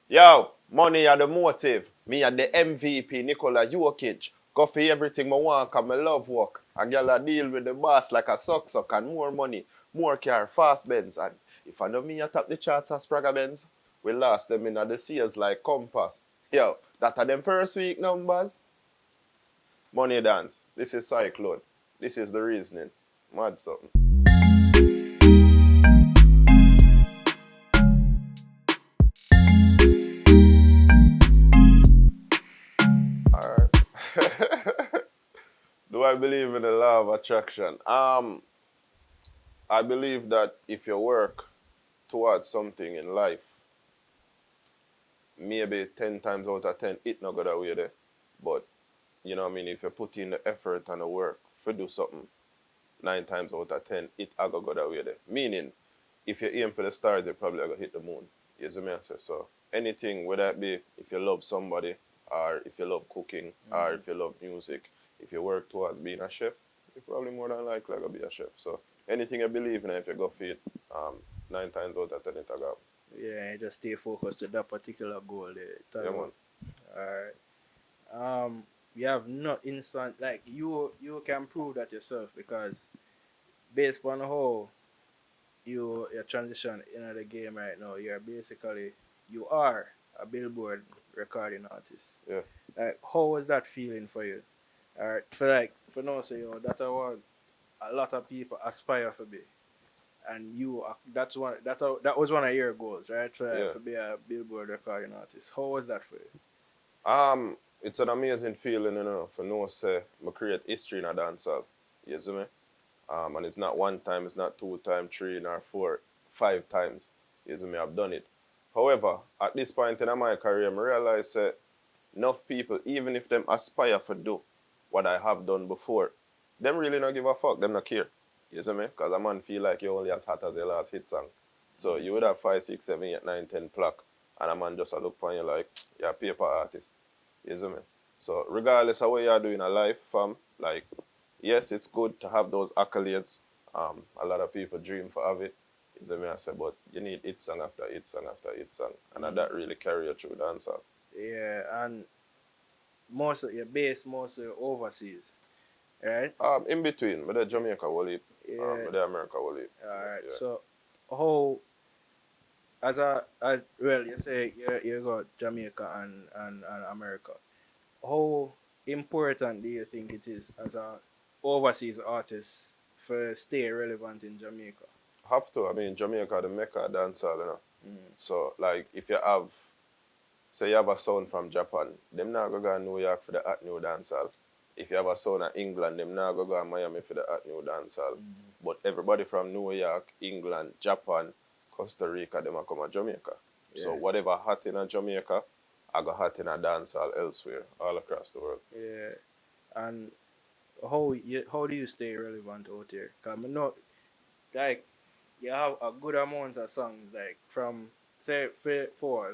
Yo, money are the motive. Me are the MVP, Nicola Jokic. Go for everything I want, cause me love work. A girl a deal with the boss like a suck and more money, more car, fast Benz. And if I know me I top the charts as Sprague Benz, we lost them in the sales like compass. Yo, that are them first week numbers. Money dance. This is Xyclone. This is the reasoning. Mad something. Alright. Do I believe in the law of attraction? I believe that if you work towards something in life, maybe 10 times out of 10, it not go that way there. But, you know what I mean, if you put in the effort and the work for do something, 9 times out of 10, it a go that way there. Meaning, if you aim for the stars, you probably going to hit the moon. You see me I say? So, anything, whether it be if you love somebody, or if you love cooking, or if you love music, if you work towards being a chef, you probably more than likely going to be a chef. So, anything you believe in, if you go for it, 9 times out of 10, it a go. Yeah, you just stay focused to that particular goal there. Yeah, man. Alright. You have no instant like you can prove that yourself because based on how your transition in the game right now, you are a Billboard recording artist. Yeah. Like how was that feeling for you? Alright, for now say that what a lot of people aspire to be. And that was one of your goals, right? Yeah. To be a Billboard recording artist. How was that for you? It's an amazing feeling, for no say, I create history in a dancehall. You see me? And it's not one time, it's not two times, three, nor four, 5 times. You see me? I've done it. However, at this point in my career, I realize that enough people, even if them aspire to do what I have done before, them really not give a fuck, them not care. You see me? Because a man feel like you only as hot as your last hit song. So you would have 5, 6, 7, 8, 9, 10 plaque, and a man just a look upon you like, you're a paper artist. You see me? So regardless of what you're doing in life, fam, like, yes, it's good to have those accolades. A lot of people dream for have it. You see me? I say, but you need hit song after hit song after hit song, and that really carry you through dancehall. Yeah, and most of your base mostly overseas, right? In between, but the Jamaica will heap, Yeah. but the America will heap. All right. Yeah. So how as well you say you got Jamaica and America. How important do you think it is as a overseas artist for stay relevant in Jamaica? Have to. I mean, Jamaica, the Mecca dancehall. Mm. So, like, if you have, say, you have a sound from Japan, them now go to New York for the hot new dancehall. If you have a sound in England, them now go to Miami for the hot new dancehall. But everybody from New York, England, Japan, Costa Rica, them a come to Jamaica. So Yeah. whatever hot in a Jamaica, I go hot in a dancehall elsewhere, all across the world. Yeah. And how do you stay relevant out here? Cause I know like you have a good amount of songs like from say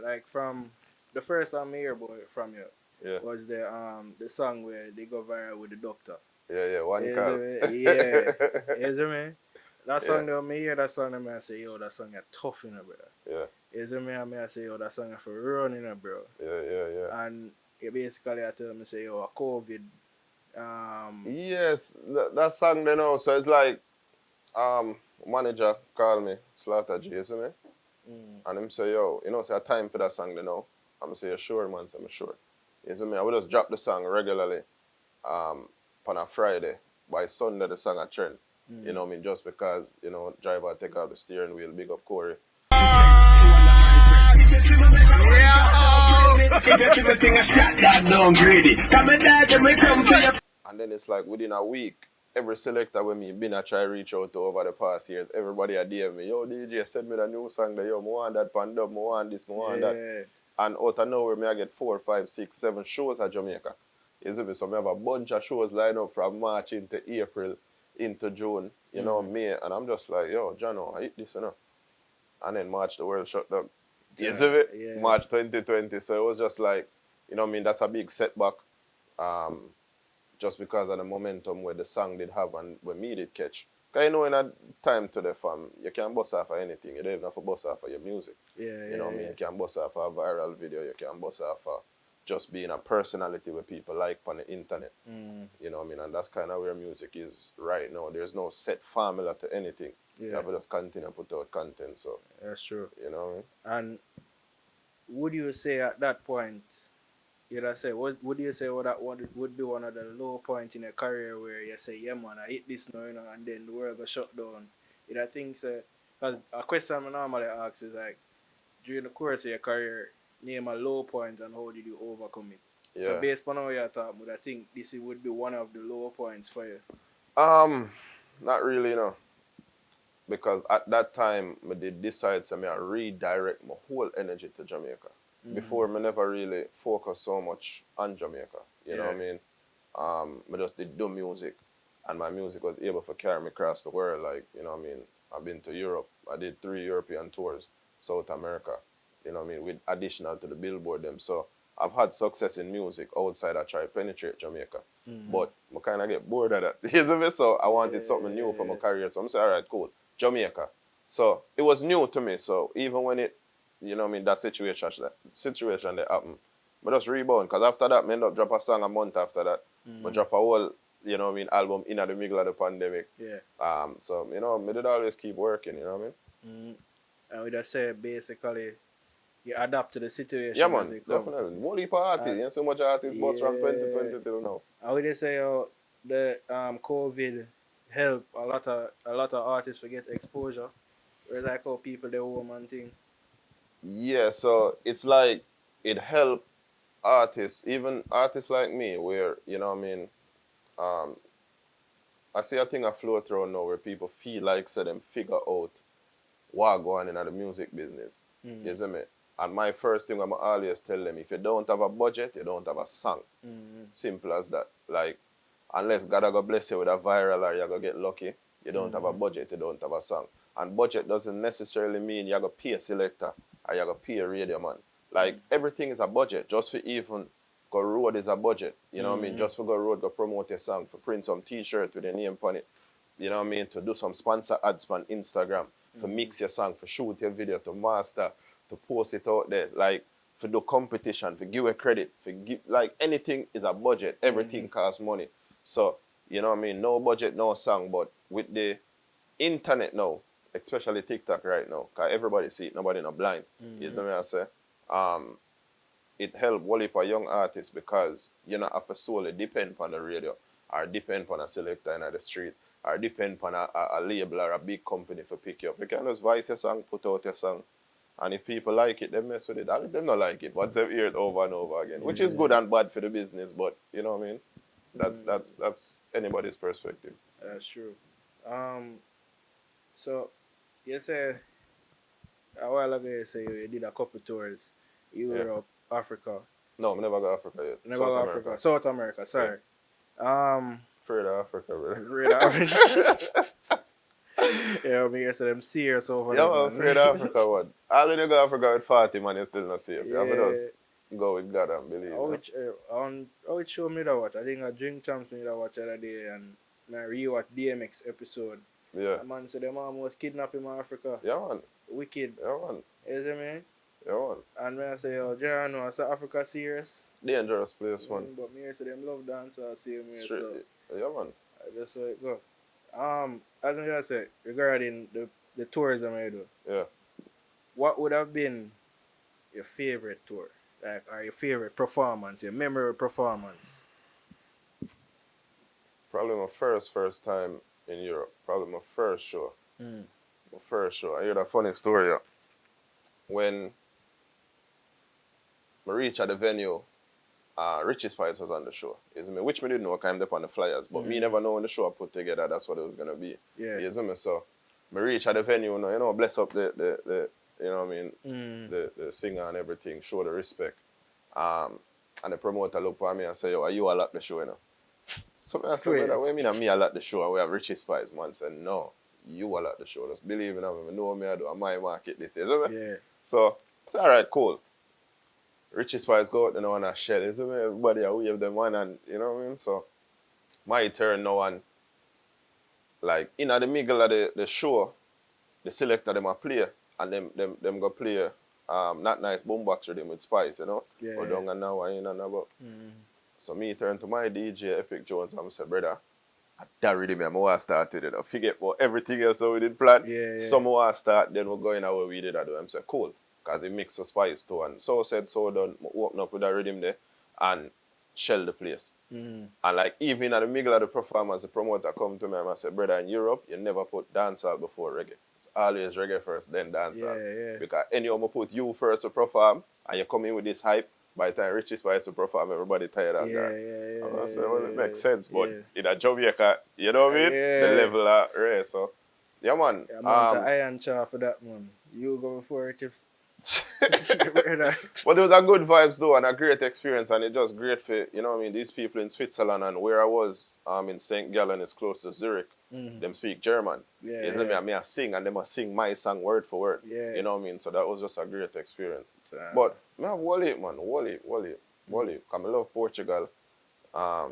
like from the first song I hear about from you Yeah, was the song where they go viral with the doctor. yeah, one Is call. it yeah. Is it me? That Yeah, song that me hear that song and I say, yo, that song is tough in brother. yeah, Is it me? And I say, yo, that song is for running bro. yeah. And you basically I tell me say, yo, a COVID Yes, that song they know. So it's like manager call me, Slaughter G, you see me? mm, And him say, yo, say a time for that song they know. I'm say, you sure, man? So I'm sure. You see me? I would just drop the song regularly on a Friday. By Sunday the song a trend. You know what I mean? Just because, driver take out the steering wheel, big up Corey. And then it's like within a week, every selector with me been a try reach out to over the past years. Everybody a DM me, yo DJ, send me the new song that yo, I want that pan dub, I want this, I want that. yeah. And out of nowhere, me I get 4, 5, 6, 7 shows at Jamaica. You see me? So I have a bunch of shows lined up from March into April, into June, May. And I'm just like, yo, Jono, I hit this. And then March, the world shut down. You see me? Yeah. March 2020. So it was just like, that's a big setback. Just because of the momentum where the song did have and when me did catch. Because you know in a time today, fam, you can bust off of anything. You don't even have to bust off of your music. Yeah, You know what I mean? yeah, You can bust off a viral video. You can bust off of just being a personality where people like on the internet. yeah. Mm, You know what I mean? And that's kind of where music is right now. There's no set formula to anything. You yeah, have to just continue to put out content. So, that's true. you know what I mean? And would you say at that point, you'd have say, what would you say what that would be one of the low points in your career where you say, yeah man, I hit this now, and then the world got shut down. You know, think so, because a question I normally ask is like, during the course of your career, name a low point and how did you overcome it? So Yeah. based on how you're talking, I think this would be one of the low points for you. Um, Not really, you know. Because at that time, I did decide to me I redirect my whole energy to Jamaica. Mm, Before, I never really focused so much on Jamaica. You know yeah. what I mean? I just did do music, and my music was able to carry me across the world. Like, you know what I mean? I've been to Europe. I did 3 European tours, South America. You know what I mean? With additional to the Billboard them. So I've had success in music outside. I try to penetrate Jamaica, Mm-hmm. but I kind of get bored of that. You see me? So I wanted something new for my Yeah. career. So I'm saying, all right, cool, Jamaica. So it was new to me. So even when it, you know what I mean, that situation that happened, I just rebound. Because after that, I end up drop a song a month after that. I Mm-hmm. drop a whole, you know what I mean, album in the middle of the pandemic. Yeah. So, you know, I did always keep working, you know what I mean? Mm-hmm. And we just say basically you adapt to the Yeah, situation as man, it come. definitely. Whole heap of artists. And You know, so much artists bust from yeah, 2020 till now. I would just say the COVID help a lot of artists to get exposure. Whereas like how people they home and thing. Yeah, so it's like it helped artists, even artists like me, where, you know what I mean, um, I see a thing a float around now where people feel like so them figure out what go on in the music business. You Mm, see me? And my first thing I'm always tell them, if you don't have a budget, you don't have a song. mm, Simple as that. Like, unless God go bless you with a viral or you go get lucky, you don't have a mm, budget, you don't have a song. And budget doesn't necessarily mean you go pay a selector or you go pay a radio man. Like, everything is a budget. Just for even go road is a budget. You know what I mean? mm, Just for go road, go promote your song, for print some t-shirt with your name on it. You know what I mean? To do some sponsor ads on Instagram, for mm, mix your song, for shoot your video, to master, to post it out there. Like, for do competition, for give a credit, for give, like, anything is a budget. mm, Everything costs money. So, you know what I mean? No budget, no song. But with the internet now, especially TikTok right now, because everybody see it, nobody not blind. You see mm, what I say? Um, it help wall for young artists because you not have to solely depend on the radio or depend on a selector in the street or depend on a label or a big company for pick you up. You can just voice your song, put out your song, and if people like it, they mess with it. And if they not like it, but they hear it over and over again, which is good yeah, and bad for the business, but you know what I mean? mm, That's anybody's perspective. that's true. Um, so you say a while ago you say you did a couple tours, Yeah. Europe, Africa, No, I never go Africa yet. never South go America. Africa, South America. Yeah. Sorry. Um, Afraid of Africa, great. bro. Yeah, me say them serious over Yeah, there, I'm man. afraid of Africa, what? All when you go Africa with 40 man, you're still not safe. You have to Yeah. just go with God and believe, you know? Which show me that watch? I think I drink champs me that watch the other day and I rewatch DMX episode. Yeah. A man said them almost kidnap him in Africa. Yeah, man. Wicked. Yeah, man. You see me? Yeah, man. And when I say, oh, Jerry, no, I say Africa serious. Dangerous place, man. But me I say them love dance same way, Straight. so Yeah, man. I just saw it go. As I said, regarding the tourism I do, Yeah. what would have been your favorite tour? Like, or your favorite performance, your memorable performance? Probably my first time in Europe. Probably my first show. Mm. My first show. I hear a funny story. Yeah. When I reached at the venue, Richie Spice was on the show. You see me? Which me didn't know, I came up on the flyers, but me Mm. never know when the show I put together, that's what it was gonna be. Yeah. You see me? So I reach at the venue, you know, bless up the you know what I mean, Mm. the singer and everything, show the respect. Um, and the promoter look for me and say, yo, are you all at the show, you know? So I said, Wait. brother, what do you mean I'm me all at the show and we have Richie Spice? Man said, no, you all at the show. Just believe in me, I know me I do, I might market this, you see me? Yeah. So I said, all right, cool. Richie Spice go out, you know, and I shell, you see me? Everybody I wave them one and, you know what I mean? So my turn now and like in the middle of the show, the selector them a play and them go play not nice boombox rhythm with spice, you know. Yeah, Or yeah. down and now and in and about. So me turn to my DJ Epic Jones and I said, brother, that rhythm I want to start with it. I forget about everything else we did plan. Yeah, yeah. Some want to start, then we're going away we did I do. I'm say cool. Because it mixed with spice too. And so said, so done, open up with that rhythm there and shell the place. And like even at the middle of the performance, the promoter come to me and I said, brother, in Europe, you never put dancehall before reggae. It's always reggae first, then dancehall. Yeah, yeah. Because anyone put you first to perform and you come in with this hype, by the time Richie Spice to perform, everybody tired of Yeah, that. yeah, And I yeah, said, well, it makes sense, but yeah. in a Jamaica, you know what I mean? The Yeah. level of race. So, yeah, man. The amount of iron char for that man. You go before it chips. Brother. But it was a good vibes though and a great experience and it just great for you know what I mean these people in Switzerland and where I was in St. Gallen is close to Zurich. Them speak German. Yeah, You know yeah. me I sing and them I sing my song word for word. Yeah. You know what I mean? So that was just a great experience. So, But I have Wally man, Wally. Cause I love Portugal. I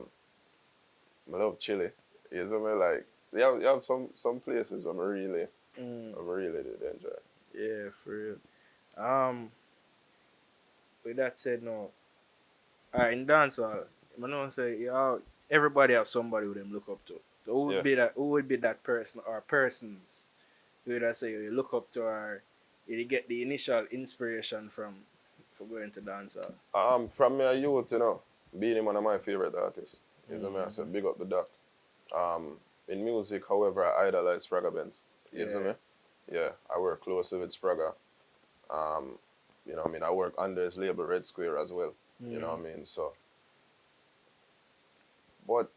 love Chile. You know me like you have some places I'm really did enjoy. yeah, for real. Um, with that said, no. Alright, in dancehall, I know say everybody have somebody who them look up to. So who would Yeah. be that? Who would be that person or persons who would I say you look up to or you get the initial inspiration from for going to dancehall? From my youth, you know, being one of my favorite artists. You know me, I said big up the doc. In music, however, I idolize Spragga Benz. You know Yeah. me? Yeah, I work closely with Spragga. Um, you know what I mean? I work under his label Red Square as well. You know what I mean? So, but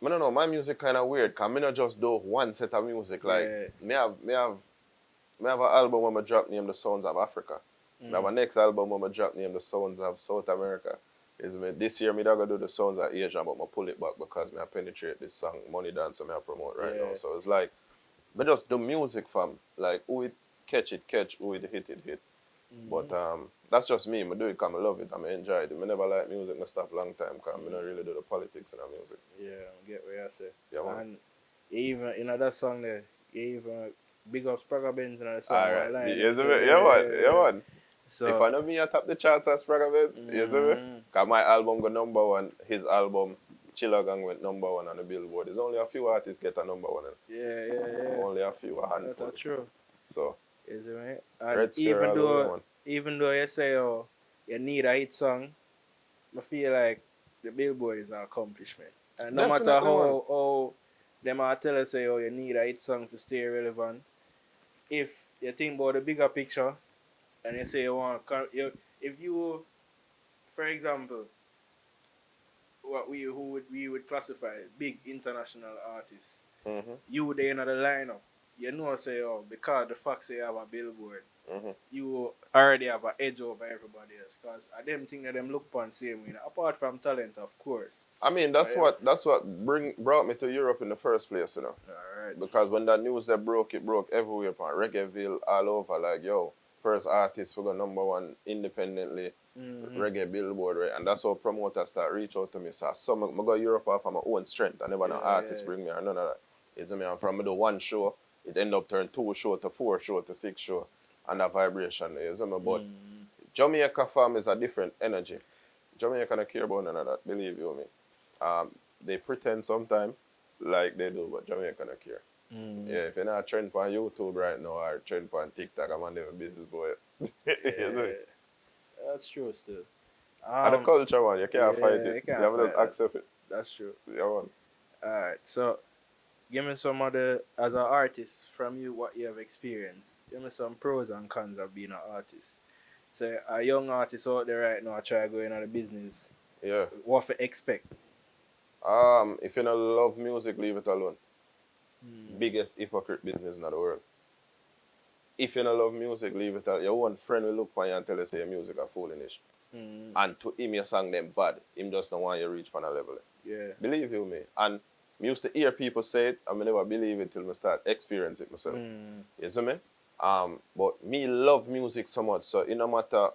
I don't know, my music kind of weird. Cause me not just do one set of music. Like Yeah. me have an album when I drop named The Sounds of Africa. Me have a next album when I drop named The Sounds of South America. Is me this year me not gonna do the sounds of Asia, but I pull it back because me I penetrate this song Money Dance me I promote right now. Yeah. So it's like me just do music fam. Like who it catch, who it hit. But that's just me. I do it because I love it and I enjoy it. I never like music and stuff long time because I don't really do the politics in the music. Yeah, I get what you say. Yeah, man. And even in that song there, you even big up Spragga Benz in that song. Alright. Line, You see so, me? Yeah, man. So, If I know me, I top the charts as Spragga Benz. You see me? Because my album go number one. His album, Chilla Gang, went number one on the Billboard. There's only a few artists get a number one. yeah. Only a few, a handful. That's true. So, Is it right? And Red Square all the way, man. even though you say you need a hit song, I feel like the Billboard is an accomplishment. And no matter Definitely, man. how them are tell us say you need a hit song to stay relevant, if you think about the bigger picture and you say you want if you for example what we would classify big international artists, you they in the lineup, you know say because the fact say you have a Billboard, you already have an edge over everybody else because I them think that them look upon same way. Apart from talent, of course. I mean, that's what brought me to Europe in the first place, you know. Alright. Because when that news that broke, it broke everywhere, from Reggaeville all over. Like, yo, first artist for go number one independently, reggae Billboard, right? And that's how promoters start reach out to me. So some I go Europe off of my own strength. I never know artists bring me or none of that. It's me. And from the one show, it end up turn 2 show to 4 show to 6 show, and that vibration. You see me? But Jamaica fam is a different energy. Jamaica don't care about none of that. Believe you me. They pretend sometimes like they do, but Jamaica don't care. Yeah, if you're not trend on YouTube right now or trend on TikTok, I'm on the business boy. Yeah, that's true still. And the culture, man, you can't fight you it. can't You have to fight that. accept it. That's true. Yeah, man. Alright, so give me some other as an artist from you what you have experienced. Give me some pros and cons of being an artist. So a young artist out there right now try going out of business. Yeah. What to expect? If you don't love music, leave it alone. Biggest hypocrite business in the world. If you don't love music, leave it alone. Your one friend will look for you and tell you say your music are foolish. And to him your song them bad. Him just don't want you to reach on a level. Yeah. Believe you me. And me used to hear people say it, and I never believe it till I start experience it myself. You see me? But me love music so much, so it no matter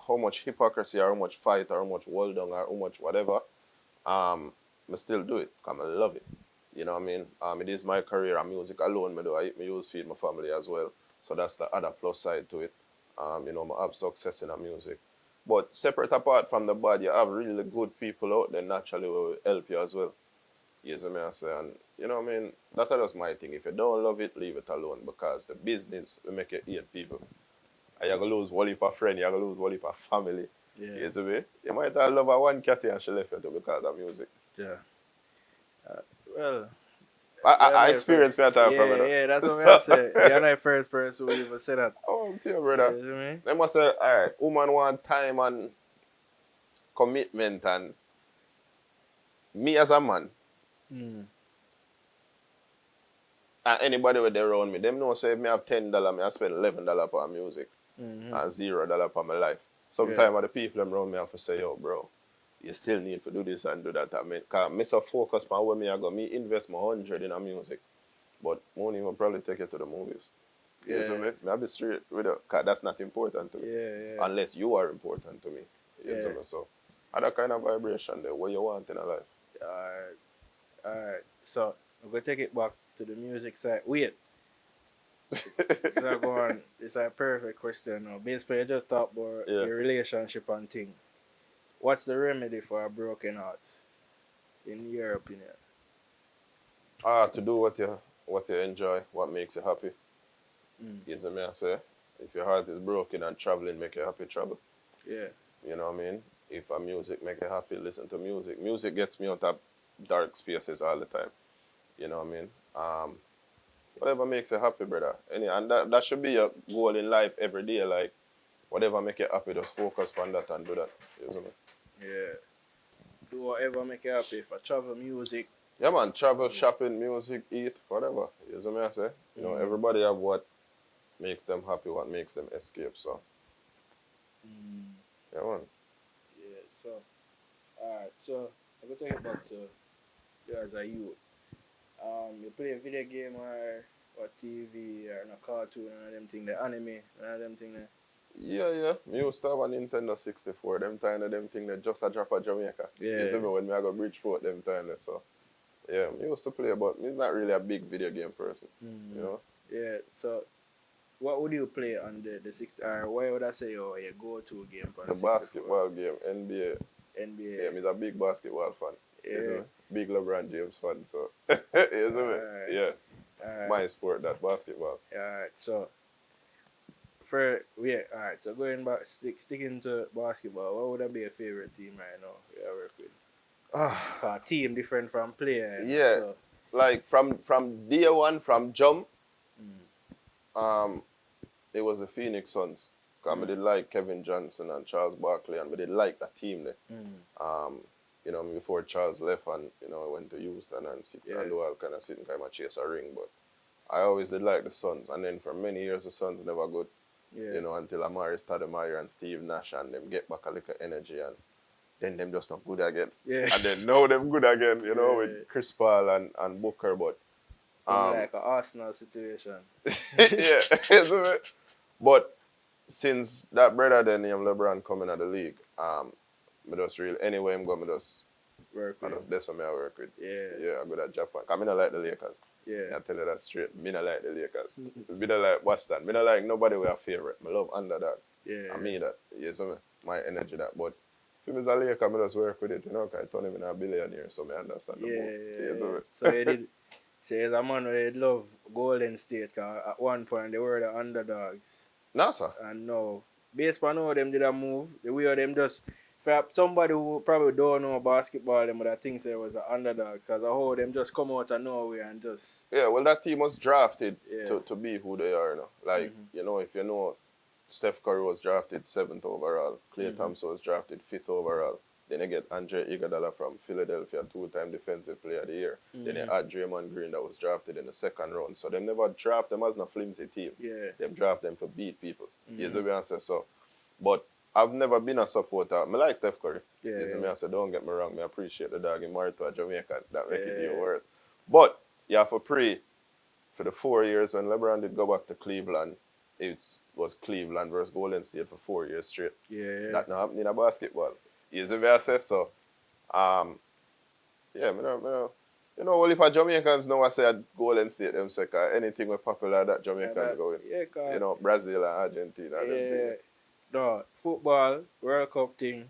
how much hypocrisy or how much fight or how much hold down or how much whatever, I still do it because I love it. You know what I mean? It is my career and music alone. Me use feed my family as well. So that's the other plus side to it. I have success in the music. But separate apart from the bad, you have really good people out there naturally will help you as well. You see me I say, and you know what I mean? That's just my thing. If you don't love it, leave it alone because the business will make you hate people. And you're gonna lose one heap of friend, you're gonna lose one heap of family. Yeah, You see me? You might have love a one cat and she left you too because of music. yeah. Uh, well, you're I not the first. experienced me at time from Yeah, it. yeah, that's what I So, say. You're not the first person who even said that. oh, dear You brother. know what I mean? They must say, alright, woman want time and commitment and me as a man Mm. and anybody with their around me, them know say if me have $10, me I spend $11 on music Mm-hmm. and $0 on my life. Yeah, Sometimes the people around me have to say, yo, bro, you still need to do this and do that. I mean, cause me so focus on where me I go, me invest my 100 in a music, but money will probably take you to the movies. You see yeah, me? I'll be straight with it, cause that's not important to me, yeah, yeah, unless you are important to me. You see yeah. me? So, other kind of vibration there, what you want in a life. Alright, alright. So I'm gonna take it back to the music side. Wait, so go on. It's a perfect question now. Basically, you just talk about Yeah. your relationship and thing. What's the remedy for a broken heart, in your opinion? To do what you enjoy, what makes you happy. Mm. You see me? I say, if your heart is broken and traveling make you happy, travel. Yeah, You know what I mean? If a music make you happy, listen to music. Music gets me out of dark spaces all the time. You know what I mean? Whatever makes you happy, brother. And that should be your goal in life every day. Like, whatever make you happy, just focus on that and do that. You see me? yeah. Do whatever make you happy. For travel, music. Yeah, man. Travel, shopping, music, eat, whatever. You see me? I say, Mm. everybody have what makes them happy, what makes them escape. So, Mm. yeah, man. Yeah. So, alright. So I'm gonna take it back to you as a youth. You play a video game or TV or a cartoon and them thing, the anime and them thing there. Yeah, yeah. Me used to have a Nintendo 64. Them time of them thing that just a drop of Jamaica. You see Yeah. me when me I go Bridgeport them time there, so yeah, me used to play but me not really a big video game person. You Mm. know? Yeah. So what would you play on the 60? Or why would I say your go to game on The the 64? basketball game, NBA. Yeah, NBA. me's a big basketball fan. You see Yeah. me? Big LeBron James fan, so you see me? Alright. Yeah. Alright. My sport that basketball. Alright. So for yeah, alright. So going back, sticking to basketball, what would that be a favorite team right now? Yeah, work with. Ah, Cause team different from player, yeah. so. Like from day one, from jump, Mm. um, it was the Phoenix Suns. Cause I Mm. did like Kevin Johnson and Charles Barkley, and we did like that team there. Mm. Um, before Charles left and I went to Houston Yeah. and do all kind of sitting kind of chase a ring, but I always did like the Suns, and then for many years the Suns never good. Yeah. Until Amari Stoudemire and Steve Nash and them get back a little energy, and then them just not good again. Yeah. And then now them good again, with Yeah. Chris Paul and Booker, but Come um, like a Arsenal situation. yeah, so, but since that brother then LeBron coming out the league, me just real anyway I'm going me just Work I with. just that's what me I work with. Yeah. Yeah, I good at Japan. Cause me not like the Lakers. Yeah. I tell you that straight. Me not like the Lakers. Me not like Boston. Me not like nobody we are favorite. Me love underdog. I Yeah. mean that. You see me? My energy that. But if it's a Laker, me just work with it, cause I turn him in a billionaire, so me understand the Yeah. move. You Yeah. see So me? you did. So as a man, we love Golden State. Cause at one point they were the underdogs, Nah, sir. and now based on how them did a move, the way of them just. For somebody who probably don't know basketball, them would have think there was an underdog because of how them just come out of nowhere and just Yeah, well that team was drafted yeah. to be who they are now. Like, Mm-hmm. if you know Steph Curry was drafted seventh overall. Klay Mm-hmm. Thompson was drafted fifth overall. Then you get Andre Iguodala from Philadelphia, two-time defensive player of the year. Then you Mm-hmm. add Draymond Green that was drafted in the second round. So them never draft them as a flimsy team. Yeah. Them draft them for beat people. You see Mm-hmm. me answer? So, but I've never been a supporter. I like Steph Curry. Yeah. You see me answer? Don't get me wrong. I appreciate the dog. He married to a Jamaican. That make it even Yeah. worse. But you have to pray for the 4 years when LeBron did go back to Cleveland. It was Cleveland versus Golden State for 4 years straight. Yeah. That not happening in a basketball. You see me I say? So, um, yeah, me know. You know, well, if a Jamaicans know I say a Golden State them say, 'cause anything with popular that Yeah, Jamaicans that, go in. yeah, You cause, know, Brazil and Argentina, them thing. yeah, no, football, World Cup thing,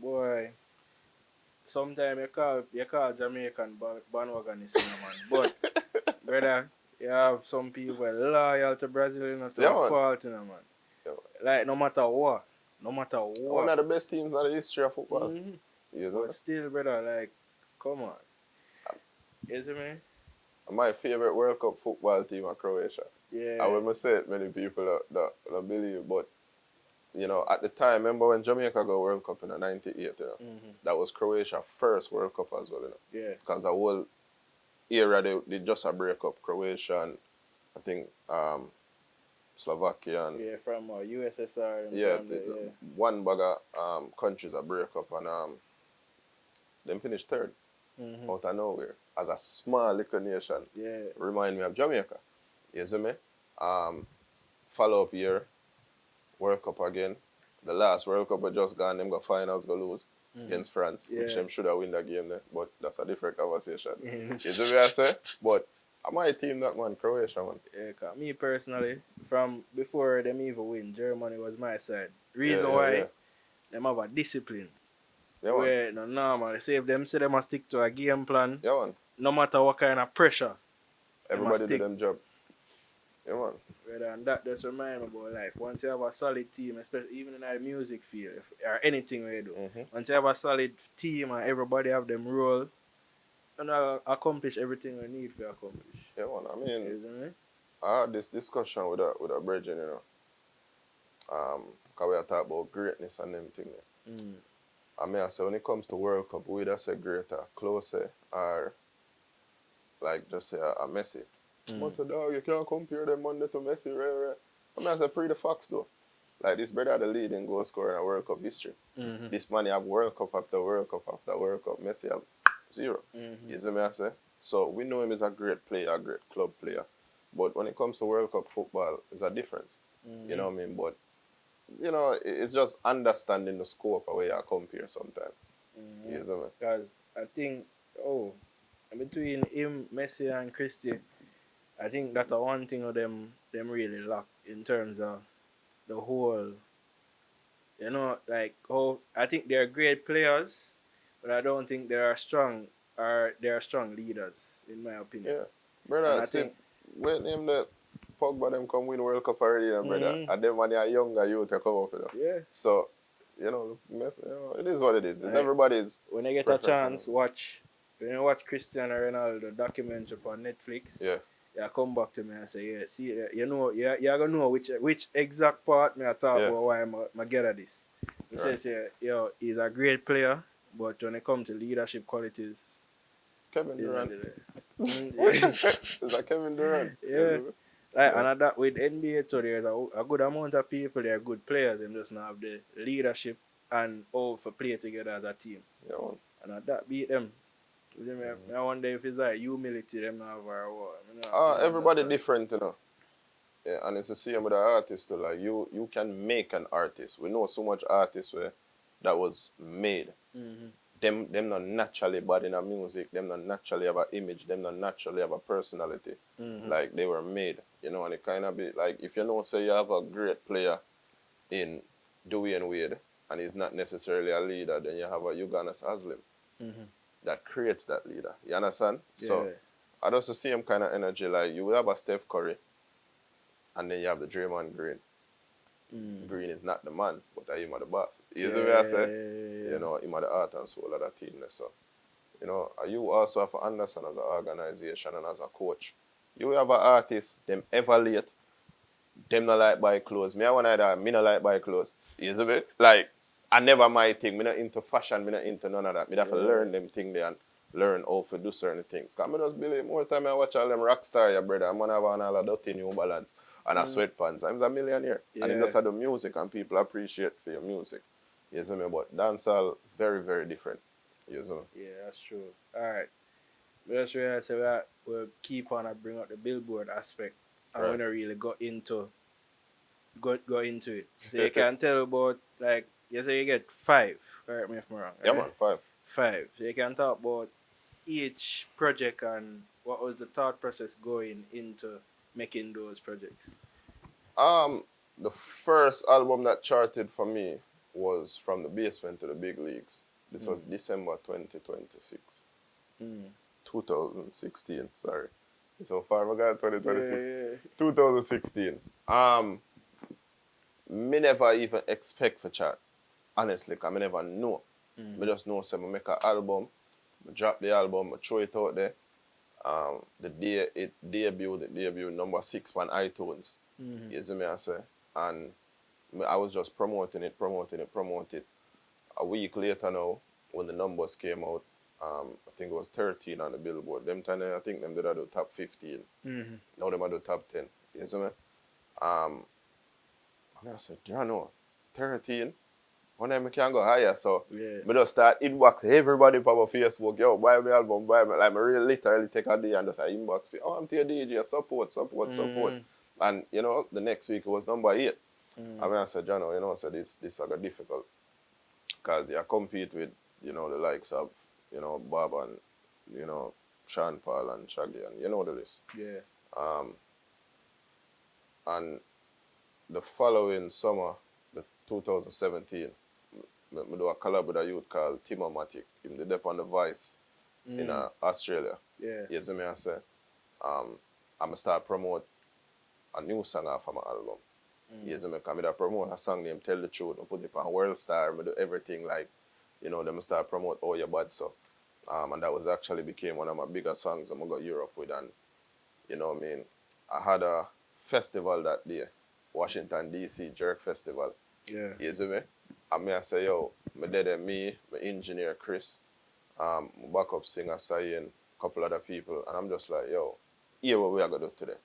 boy, sometimes you call Jamaican bandwagonist, you know, man. But, brother, you have some people loyal to Brazil, you know, to Yeah, a man. fault, you know, man. Yeah, man. Like, no matter what, no matter One what. of the best teams in the history of football. Mm-hmm. You But know? still, brother, like, come on. You see me? My favorite World Cup football team is Croatia. I Yeah. will say it, many people don't believe, but you know, at the time, remember when Jamaica got World Cup in the '98, you know, Mm-hmm. that was Croatia first World Cup as well, you know, Yeah. because the whole era they just a break up Croatia and I think Slovakia and Yeah, from USSR and yeah, from the, one bag of countries a break up and them finished third yeah. Mm-hmm. out of nowhere as a small little nation. Yeah. Remind me of Jamaica. You see me? Um, Follow up year, World Cup again. The last World Cup we just gone, them got finals, go lose Mm-hmm. against France, which Yeah. them should have win that game there, but that's a different conversation. Yeah. You see me I say? But my team that man, Croatia man. Yeah, 'cause me personally, from before them even win, Germany was my side. Yeah, Reason yeah, yeah. why, them have a discipline. Yeah man. Where no normal. Say if them say them must stick to a game plan, Yeah man. no matter what kind of pressure, they must Everybody do stick. them job. Yeah man. Rather than that, just remind me about life. Once you have a solid team, especially even in the music field or anything we do, Mm-hmm. once you have a solid team and everybody have them role, and accomplish everything we need to accomplish. Yeah man. I mean, Isn't it? I had this discussion with a brethren, you know. Cause we are talking about greatness and them thing. Mm. I mean I say when it comes to World Cup, we either say greater, closer, or like just say a Messi. Mm. But dog, you can't compare them Monday to Messi, right? I mean, I say pre the facts though. Like this brother the leading goal scorer in World Cup history. Mm-hmm. This man have World Cup after World Cup after World Cup. Messi have zero. Mm-hmm. You see me I say? So we know him as a great player, a great club player. But when it comes to World Cup football, it's a difference. Mm-hmm. You know what I mean? But you know, it's just understanding the scope of where you compare sometimes. Mm-hmm. You see me? Because I think, between him, Messi, and Christie, I think that's the one thing of them really lack in terms of the whole. You know, like how I think they're great players, but I don't think they are strong leaders in my opinion. Yeah. And Brother, I see, think, when him the Pogba them come win World Cup already, brother. mm, And them when they are younger youth they come up, yeah, So, it is what it is. It's like everybody's when I get a preference. chance, when I watch Cristiano Ronaldo documentary on Netflix, Yeah. yeah, come back to me and say, yeah, see, you know, you're gonna know which exact part me I talk Yeah. about why I get at this. He Right. says, yo, he's a great player, but when it comes to leadership qualities, Kevin he's not Durant. there. It's like Kevin Durant. Yeah. Yes, Like, yeah. and that with NBA too, there's a good amount of people, they're good players, and just not have the leadership and all for play together as a team. Yeah, man. And that beat them. I wonder if it's like humility them now or what. Everybody Understand. different, Yeah, and it's the same with the artist too. Like you can make an artist. We know so much artists where that was made. Mm-hmm. Them not naturally bad in a music, them not naturally have an image, them not naturally have a personality. Mm-hmm. Like they were made, and it kinda be like if you know say you have a great player in Dwayne Wade and he's not necessarily a leader, then you have a Uganas Aslim Mm-hmm. that creates that leader. You understand? Yeah. So I just the same kind of energy like you will have a Steph Curry and then you have the Draymond Green. Mm. Green is not the man, but him are the boss. You see Yeah, what I say? yeah. Him are the heart and soul of that team. So, you also have to understand as an organization and as a coach. You have an artist, them ever late, them not like buy clothes. Me, I want that, me not like buy clothes. You see me? Like, I never my thing. Me not into fashion, me not into none of that. Me have to learn them thing there and learn how to do certain things. Because I just believe more time I watch all them rock star, yeah, brother, I'm going to have on all a dirty New Balance and a sweatpants. I'm a millionaire. And then Yeah. just do music and people appreciate for your music. You see me? But dancehall, very, very different. You see me? Yeah, that's true. All right. That's why I say we'll keep on and bring up the Billboard aspect. And Right. we don't really go into it. So you can tell about, you say you get 5. Correct me if I'm wrong. Yeah, Right? man, 5. 5. So you can talk about each project and what was the thought process going into making those projects? Um, the first album that charted for me was From the Basement to the Big Leagues. This was Mm. December 2026. Mm. 2016, sorry. So far, I got Yeah, 2026. yeah. 2016. Me never even expect for chat. Honestly, cause me never know. Me Mm. just know say me make an album, me drop the album, me throw it out there. The day it debuted number 6 on iTunes. Mm. You see me I say? And I was just promoting it. A week later now, when the numbers came out, I think it was 13 on the Billboard. Them time I think them did do top 15. Mm. Now them do top 10. You see me? Um, and I said, you know, 13. One time I can go higher. So Yeah. I just start inbox everybody from my Facebook, yo, buy my album, buy me. Like I really literally take a day and just inbox me, oh, I'm to your DJ, support. Mm. And you know, the next week it was number 8. I Mm. mean I said, you know, so this are difficult. Because you compete with, you know, the likes of, you know, Bob and, you know, Sean Paul and Shaggy and you know the list. Yeah. Um, and the following summer, the 2017, me do a collab with a youth called Timo Matic. Him did up on the Vice in Mm. Australia. Yeah. You see me I say? I'm going to start promote a new song off of my album. You Mm. see me? Because I promote a song named Tell the Truth. I put it on World Star. I do everything like, you know, them start promote Oh You Bad So. And that was actually became one of my bigger songs I'm going to go Europe with. And, you know what I mean? I had a festival that day, Washington, D.C. Jerk Festival. Yeah. You see me? And me I say, yo, me there, me, my engineer Chris, my backup singer Sayin, a couple other people. And I'm just like, yo, here what we are going to do today.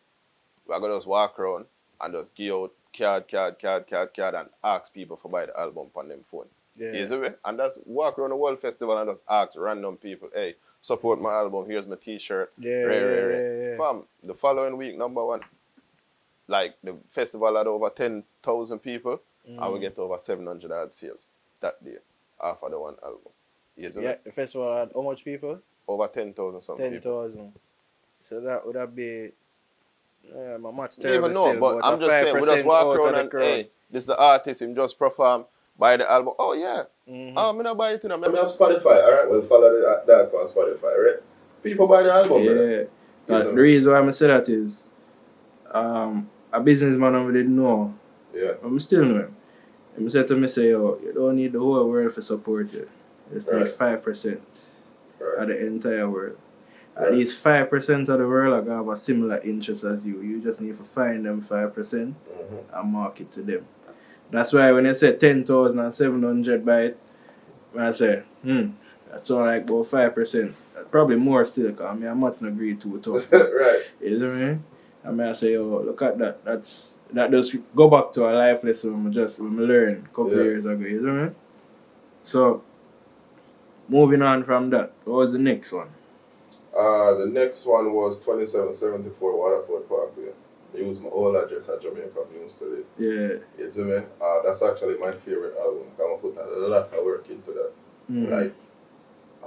We are going to just walk around and just give out card and ask people for buy the album on them phone. Yeah. You see me? And that's walk around the World Festival and just ask random people, hey, support my album, here's my t-shirt, Yeah. rare. Yeah. Fam, the following week, number 1, like the festival had over 10,000 people, and we Mm. get over 700 odd sales that day, after the one album. You see me? Yeah. The festival had how much people? Over 10,000 some people. 10,000. So that would have be. Yeah, my math's You terrible even know, still, but but a I'm just five saying, we just percent walk out of around the and, crowd. hey, this is the artist, him just perform, buy the album. Oh, yeah. Mm-hmm. I'm not buy it, you know. I have Spotify, all right? We'll follow that on Spotify, right? People buy the album, brother. Yeah. Yes, The reason why I say that is, a businessman I didn't know. Yeah. I'm still know him. He said to me, say, yo, you don't need the whole world to support you. You just need Right. 5% Right. of the entire world. At Right. least 5% of the world are going to have a similar interest as you. You just need to find them 5% Mm-hmm. and market to them. That's why when you say 10,700 by it, when I say, that's all like about 5%. Probably more still, because I mean, I'm not agree to it. Right. You know what I mean? I mean, I say, oh, look at that. That does go back to a life lesson when we learned a couple years ago. You know what I mean? So, moving on from that, what was the next one? The next one was 2774 Waterford Parkway. I used my old address at Jamaica. I used to live. Yeah. You see me? That's actually my favorite album. I'm going to put a lot of work into that. Mm-hmm. Like,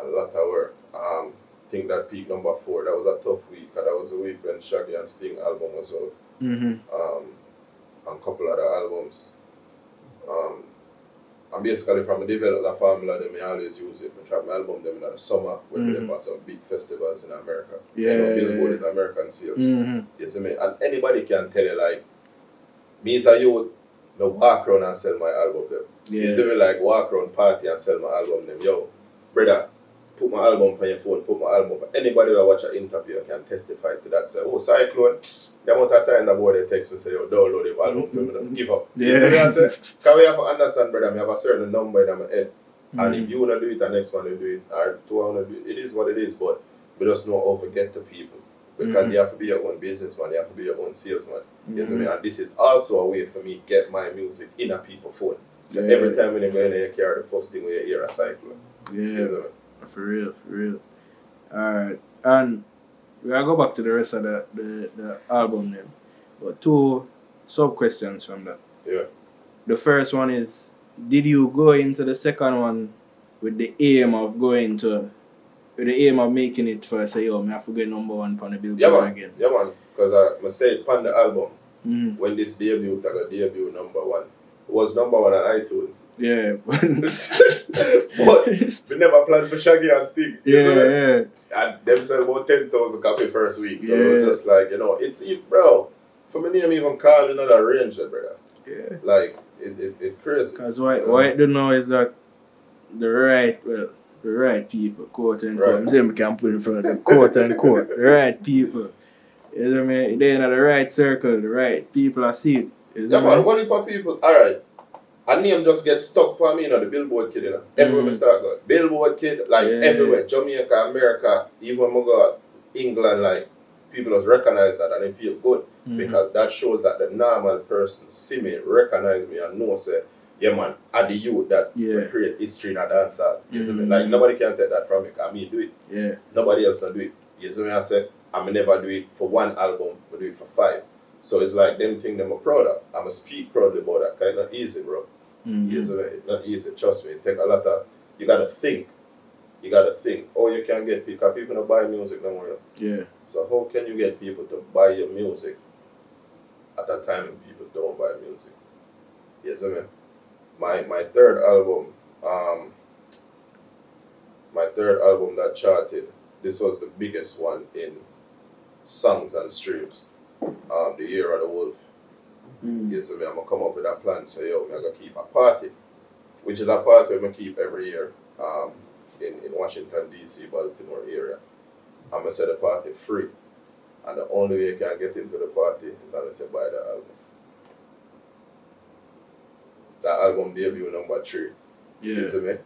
a lot of work. I think that peak number 4, that was a tough week. That was a week when Shaggy and Sting album was out. Mm-hmm. And a couple other albums. And basically from a developer formula, them I always use it. I drop my album them in the summer when we have some big festivals in America. Yeah. You know, Billboard is American sales. Mm-hmm. You see me? And anybody can tell you, like, me as a youth, I walk around and sell my album them. Yeah. You see me? Like, walk around party and sell my album them. Yo, brother, put my album on your phone, put my album. Anybody who watch an interview can testify to that. Say, oh, Xyclone, the amount of time that boy they text me say, yo, download the album to me, just give up. Yeah. You see me? I say, because we have to understand, brother, I have a certain number in my head. And if you want to do it, the next one will do it, or two want to do it, it is what it is, but we just know how to get to people. Because you have to be your own businessman, you have to be your own salesman. You see me? And this is also a way for me to get my music in a people's phone. So every time when you go in there, you carry the first thing when you hear a Xyclone. Yeah. You see me? For real. Alright. And we'll go back to the rest of the album then. But 2 sub questions from that. Yeah. The first one is, did you go into the second one with the aim of going to with the aim of making it for say, yo, me have to get number one on the Yeah, Billboard man. again. Yeah, man. Because I say it on the album, Mm-hmm. when this debut, I got debut number one. It was number one on iTunes. Yeah. But we never planned for Shaggy and Sting. Yeah. And them sell about 10,000 copies first week. So Yeah. it was just like, it's, bro, for me name even call another range there, brother. Yeah. Like, it crazy. Because what I don't know is that the right people, quote unquote. Right. I'm saying we can put in front of the quote unquote. The right people. You know what I mean? They're in the right circle, the right people are see it. Yeah, man, what if people, alright, a name just get stuck for me, the Billboard Kid, everywhere we start going. Billboard Kid, like everywhere, Jamaica, America, even when we go England, like, people just recognize that and they feel good. Because that shows that the normal person see me, recognize me, and know, say, yeah, man, I the youth that will create history in a dancehall. You see me? Like, nobody can take that from me, because me do it. Yeah. Nobody else can do it. You see me? I say, I never do it for one album, I do it for 5. So it's like them thing them are proud of. I'm speak proudly about that. Cause it's not easy, bro. You see me? It's not easy. Trust me. It take a lot of, you gotta think. You gotta think. Oh, you can get people, because people don't buy music no more. Yeah. So how can you get people to buy your music at a time when people don't buy music? You see me? My third album, that charted, this was the biggest one in songs and streams. The Year of the Wolf. You see me? I'm gonna come up with a plan. So yo, I'm gonna keep a party, which is a party I'm gonna keep every year. In Washington D.C., Baltimore area. I'm gonna set the party free, and the only way you can get into the party is unless you buy the album. That album debut number 3. Yeah. You see me?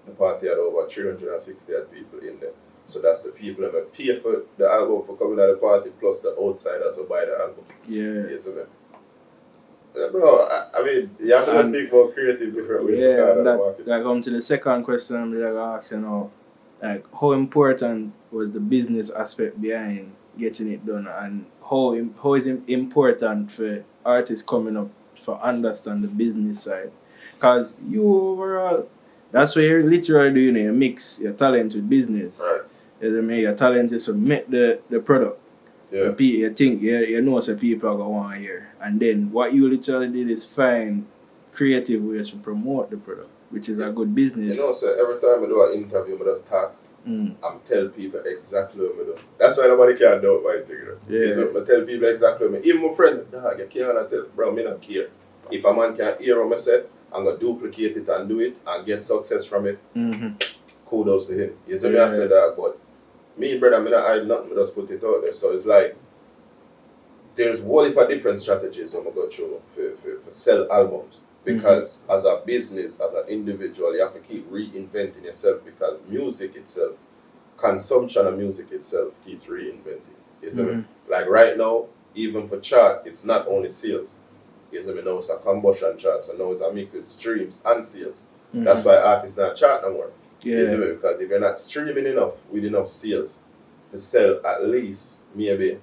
The party had over 360 people in there. So that's the people that pay for the album for coming at the party, plus the outsiders who buy the album. Yeah. You see me? Bro, I mean, you have to just think about creative different ways to kind of the market. That come to the second question that I ask you now. Like, how important was the business aspect behind getting it done, and how is it important for artists coming up for understand the business side? Because you overall, that's where you're literally doing you mix your talent with business. Right. You know, your talent is to make the product. Yeah. You think you know some people are going to want to hear, and then what you literally did is find creative ways to promote the product, which is a good business. You know, so every time I do an interview, I just talk. I'm tell people exactly what I do. That's why nobody can do what I think. Yeah. I tell people exactly what I do. Even my friend, dog, you can't tell. Bro, me not care. If a man can hear what I say, I'm going to duplicate it and do it and get success from it. Kudos to him. You see me, I said that, but me, brother, I not hide nothing, I just put it out there. So it's like, there's one heap of different strategies when we go through for sell albums. Because as a business, as an individual, you have to keep reinventing yourself, because music itself, consumption of music itself keeps reinventing. You see me? Like right now, even for chart, it's not only sales. You see me? Now it's a combustion chart, so now it's a mix with streams and sales. That's why artists not chart no more. Yeah. You see me? Because if you're not streaming enough with enough sales to sell at least maybe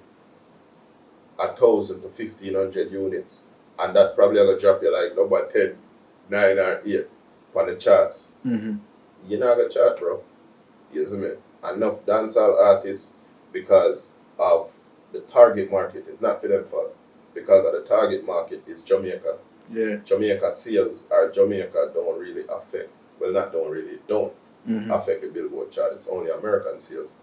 1,000 to 1,500 units, and that probably gonna drop you like number 10, 9 or 8 on the charts. You're not gonna chart, bro. You see me? Enough dancehall artists, because of the target market. It's not for them fault. Because of the target market is Jamaica. Yeah. Jamaica sales or Jamaica don't really affect. Well, not don't really. Don't affect the Billboard chart. It's only American sales.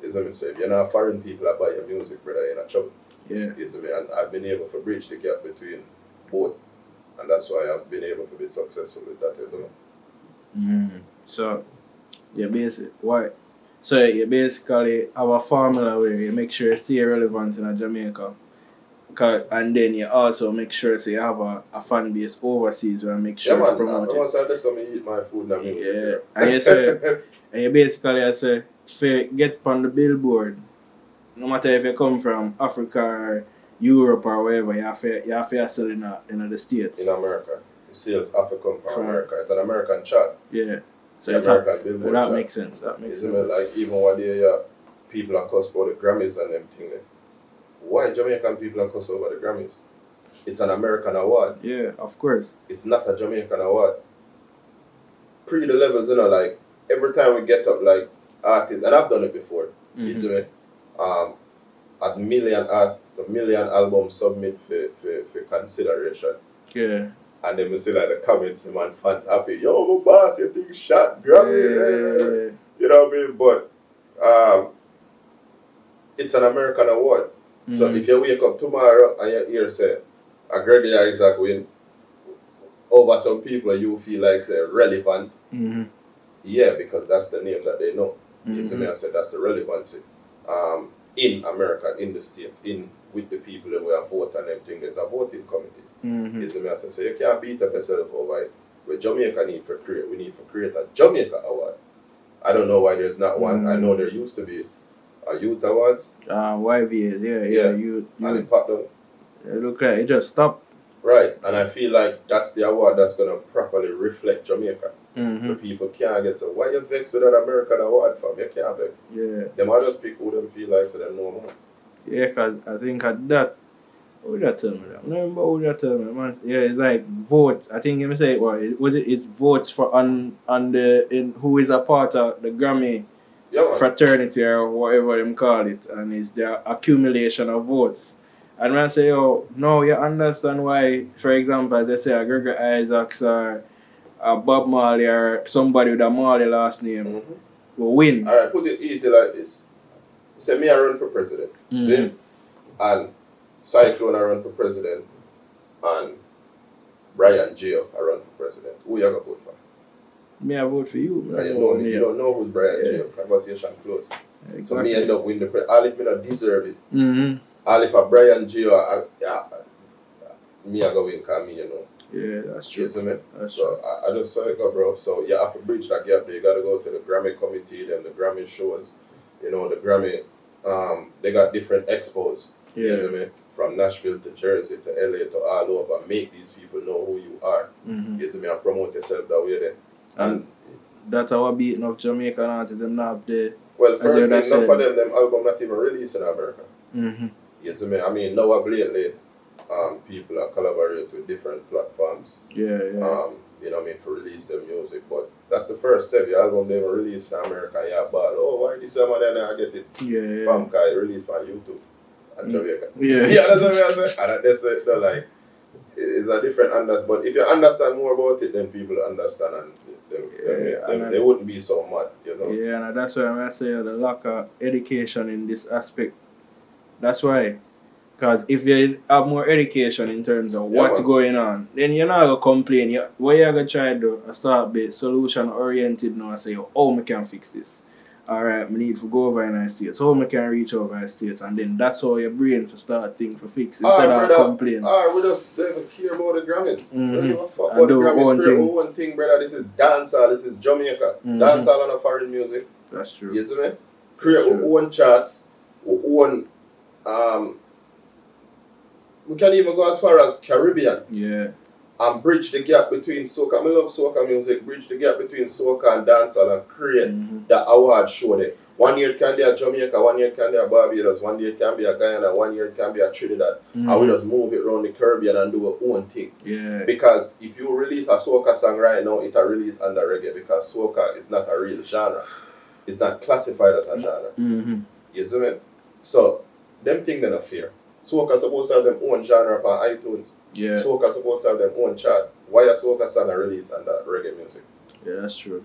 You see me? So if you're not foreign people that buy your music, brother, you're in trouble. Yeah. You see me? And I've been able to bridge the gap between both. And that's why I've been able to be successful with that, you know. So you basically have a formula where you make sure you stay relevant in Jamaica. And then you also make sure you have a fan base overseas where you make sure you promote it. Once I do something, eat my food and music. Yeah. And you basically get on the Billboard. No matter if you come from Africa or Europe or wherever, you have to sell in the States. In America. The sales have to come from America. It's an American chart. Yeah. So American Billboard that chart. makes sense. That makes sense. Like even one day people are cussed about the Grammys and them thing. Why Jamaican people are cussed over the Grammys? It's an American award. Yeah, of course. It's not a Jamaican award. The levels, like every time we get up, like artists, and I've done it before. You see me? A million albums submit for consideration. Yeah. And then we see like the comments, the man fans happy. Yo, my boss, you think shot, Grammy. You know what I mean? But it's an American award. So if you wake up tomorrow and you hear say a Gregory Isaac win over some people you feel like say relevant. Yeah, because that's the name that they know. You see me? I said that's the relevancy. In America, in the States, in with the people that we have vote and everything, there's a voting committee. You see me? I said, so you can't beat up yourself over it. But Jamaica need to create a Jamaica award. I don't know why there's not one. I know there used to be a youth awards. YVAs, yeah. You and it popped up. It look like it just stopped. Right, and I feel like that's the award that's gonna properly reflect Jamaica. The people can't get so why you vex with an American award from? You can't vex. Yeah. They might just pick who them feel like so they know more. Yeah, because I think at that, what did that tell me? I don't remember what that tell me, man. Yeah, it's like votes. I think him say it's votes for on the in who is a part of the Grammy fraternity or whatever them call it, and it's the accumulation of votes. And when I say, oh no, you understand why, for example, as I say, a Gregory Isaacs or a Bob Marley or somebody with a Marley last name will win. Alright, put it easy like this. Say me I run for president. See? And Xyclone I run for president and Brian Gio I run for president. Who you gonna vote for? Me I vote for you. You don't know who's Brian Gio. Conversation closed. Exactly. So me end up winning the all if me not deserve it. All if a Brian Gio me I go win because me, you know. Yeah, that's true. You see me? That's so true. I just saw it go, bro. So you have to bridge that gap. You gotta go to the Grammy committee, then the Grammy shows. You know, the Grammy they got different expos. Yeah. You see me? From Nashville to Jersey to LA to all over. Make these people know who you are. You see me? And promote yourself that way there. And that's our beating of Jamaican artists. Them not have the well, first thing, enough of them album not even released in America. You see me? I mean, now of lately, people are collaborate with different platforms. Yeah. You know what I mean, for release their music. But that's the first step. Your album they were released in America. Yeah, but why this one then I get it from guy released by YouTube and Jamaica. Yeah, that's what I say. And that's it. Like it's a different but if you understand more about it, then people understand and they wouldn't be so mad. You know? Yeah, and that's why I say the lack of education in this aspect. That's why. Because if you have more education in terms of what's going on, then you're not going to complain. What you're going to try to do is start be solution oriented now and say, oh, we can fix this. Alright, we need to go over in our states. How we can reach over our states. And then that's how your brain for start thinking for fix instead of complain. We just don't care about the Grammys. We don't give a fuck about the Grammys. Create one thing, brother. This is dancehall. This is Jamaica. Dancehall and a foreign music. That's true. You see me? Create our own charts, our own we can even go as far as Caribbean. Yeah. And bridge the gap between soca. I love soca music. Bridge the gap between soca and dancehall and create the award show there. 1 year it can be a Jamaica, 1 year it can be a Barbados, 1 year it can be a Guyana, 1 year it can be a Trinidad. And we just move it around the Caribbean and do our own thing. Yeah. Because if you release a soca song right now, it'll release under reggae because soca is not a real genre. It's not classified as a genre. You see me? So, them things they're not fair. Soca supposed to have them own genre on iTunes. Yeah. Soca supposed to have them own chart. Why a soca song a release under reggae music? Yeah, that's true.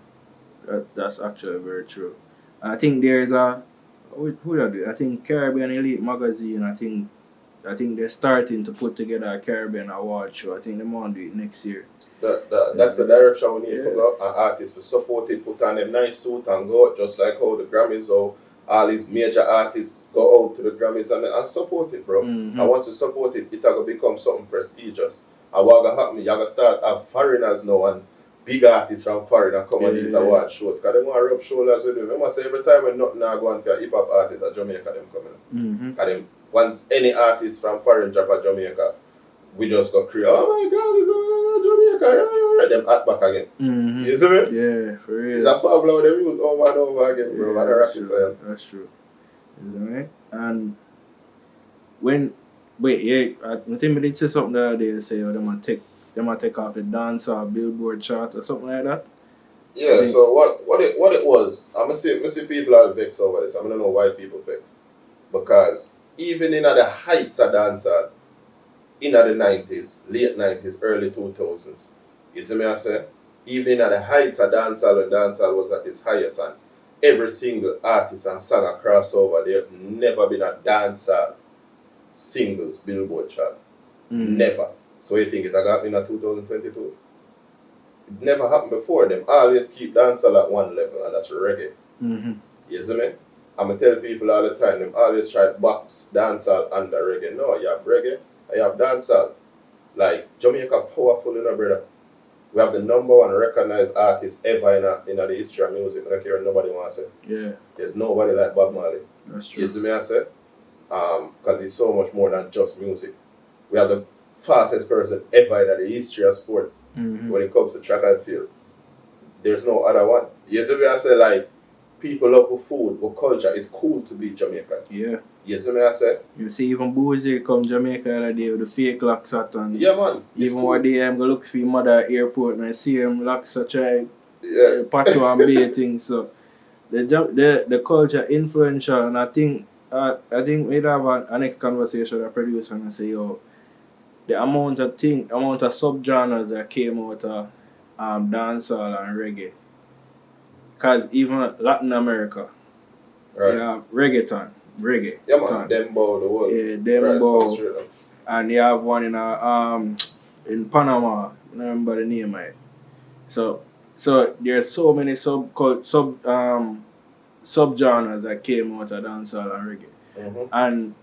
That's actually very true. I think there's who do I think Caribbean Elite Magazine. I think they're starting to put together a Caribbean award show. I think they want to do it next year. That's the direction we need for go. An artist to support it, put on a nice suit and go out, just like how the Grammys or all these major artists go out to the Grammys and support it, bro. I want to support it. It's going to become something prestigious. And what going to happen, you're going to start have foreigners now and big artists from foreign and come on these award shows. Because they want to rub shoulders with them. Remember, say every time when nothing now going for a hip-hop artist at Jamaica, them coming. Because them, once any artist from foreign drop at Jamaica, we just go create, oh my God, it's Jamaica, right? Them at back again. You see me? Yeah, for real. It's a formula they use over and over again, bro. Yeah, and a rocket science. That's true. Isn't it? And when I think we did say something the other day. Say they might take off the Dancehall Billboard chart or something like that. Yeah, think, so what it was, I'm gonna see people are vexed over this. I don't know why people vexed. Because even in the heights of dancehall, in the 90s, late 90s, early 2000s, you see me I say? Even in the heights of dancehall when dancehall was at its highest and every single artist and song a crossover, there's never been a dancehall singles Billboard chart. Never. So you think it got in 2022? It never happened before. Them always keep dancehall at one level, and that's reggae. You see me? I'm going to tell people all the time, them always try to box dancehall under reggae. No, you have reggae, and you have dancehall. Like, Jamaica powerful, brother. We have the number one recognized artist ever in the history of music. I don't care what nobody wants to say. Yeah. There's nobody like Bob Marley. That's true. You see me I say? Because he's so much more than just music. We have the fastest person ever in the history of sports when it comes to track and field. There's no other one. You see me I say? Like, people love food, but culture. It's cool to be Jamaican. Yeah. You see me I say? You see, even Boozy come Jamaica the other day with the fake locks at and Yeah, man. even cool. one day I'm going to look for your mother at airport and I see him locks a try Yeah. pato and baiting. So the culture influential, and I think we'd have a next conversation with a producer and say, yo, the amount of subgenres that came out of dancehall and reggae. Because even Latin America, Right. you have reggaeton, reggae. Yeah, man. Dembo, the world. Yeah, Dembo. Right, and you have one in Panama. I don't remember the name of it. So there's so many subgenres that came out of dancehall and reggae, and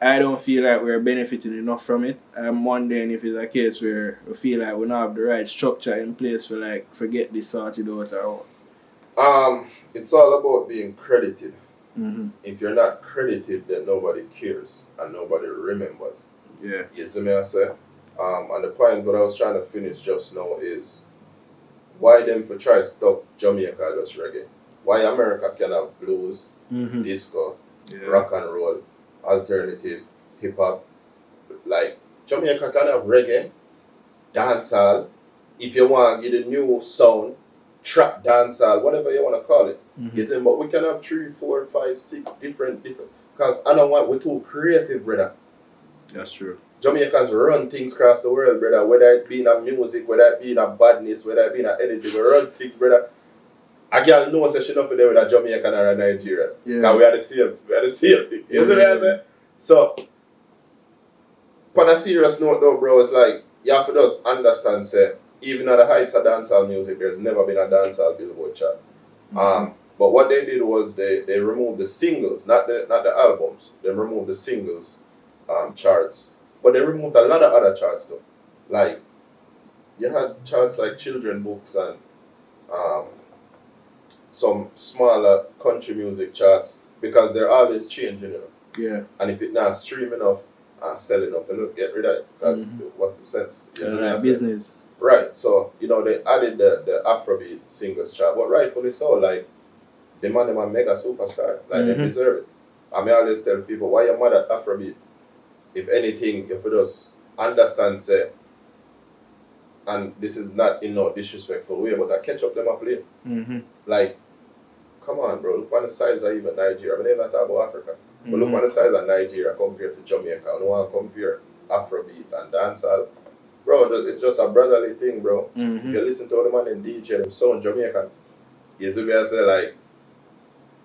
I don't feel like we're benefiting enough from it. I'm wondering if it's a case where we feel like we don't have the right structure in place for get this sorted out or what. It's all about being credited. Mm-hmm. If you're not credited, then nobody cares and nobody remembers. Yeah. You see me I say? And the point what I was trying to finish just now is why them for try to stop Jamaica just reggae? Why America can have blues, disco, rock and roll, alternative, hip hop. Like Jamaica can have reggae, dancehall. If you want to get a new sound, trap dancehall, whatever you want to call it. You see, but we can have 3, 4, 5, 6 different. Because I don't want we're too creative, brother. That's true. Jamaicans run things across the world, brother. Whether it be in a music, whether it be in a badness, whether it be in a energy, we run things, brother. A girl knows that she not for there with a Jamaican or a Nigerian. Yeah. Because we are the same thing. You see what I'm saying? So, on a serious note though, bro, it's like you have to just understand, say, even at the heights of dancehall music, there's never been a dancehall Billboard chart. But what they did was they removed the singles, not the albums. They removed the singles charts. But they removed a lot of other charts though. Like, you had charts like children books and some smaller country music charts because they're always changing, Yeah. And if it's not stream enough and sell enough, then let's get rid of it. Because what's the sense? Business. Right. So, they added the Afrobeat singles chart. But rightfully so, like, the man them a mega superstar. Like, they deserve it. I may always tell people, why you mad at Afrobeat? If anything, if you just understand, say, and this is not in no disrespectful way, but I catch up them a play. Like, come on, bro. Look on the size of even Nigeria. I mean, not talk about Africa. But look on the size of Nigeria compared to Jamaica. I don't want to compare Afrobeat and dancehall. Bro, it's just a brotherly thing, bro. If you listen to all the man in DJ, them sound Jamaican. You see me I say, like,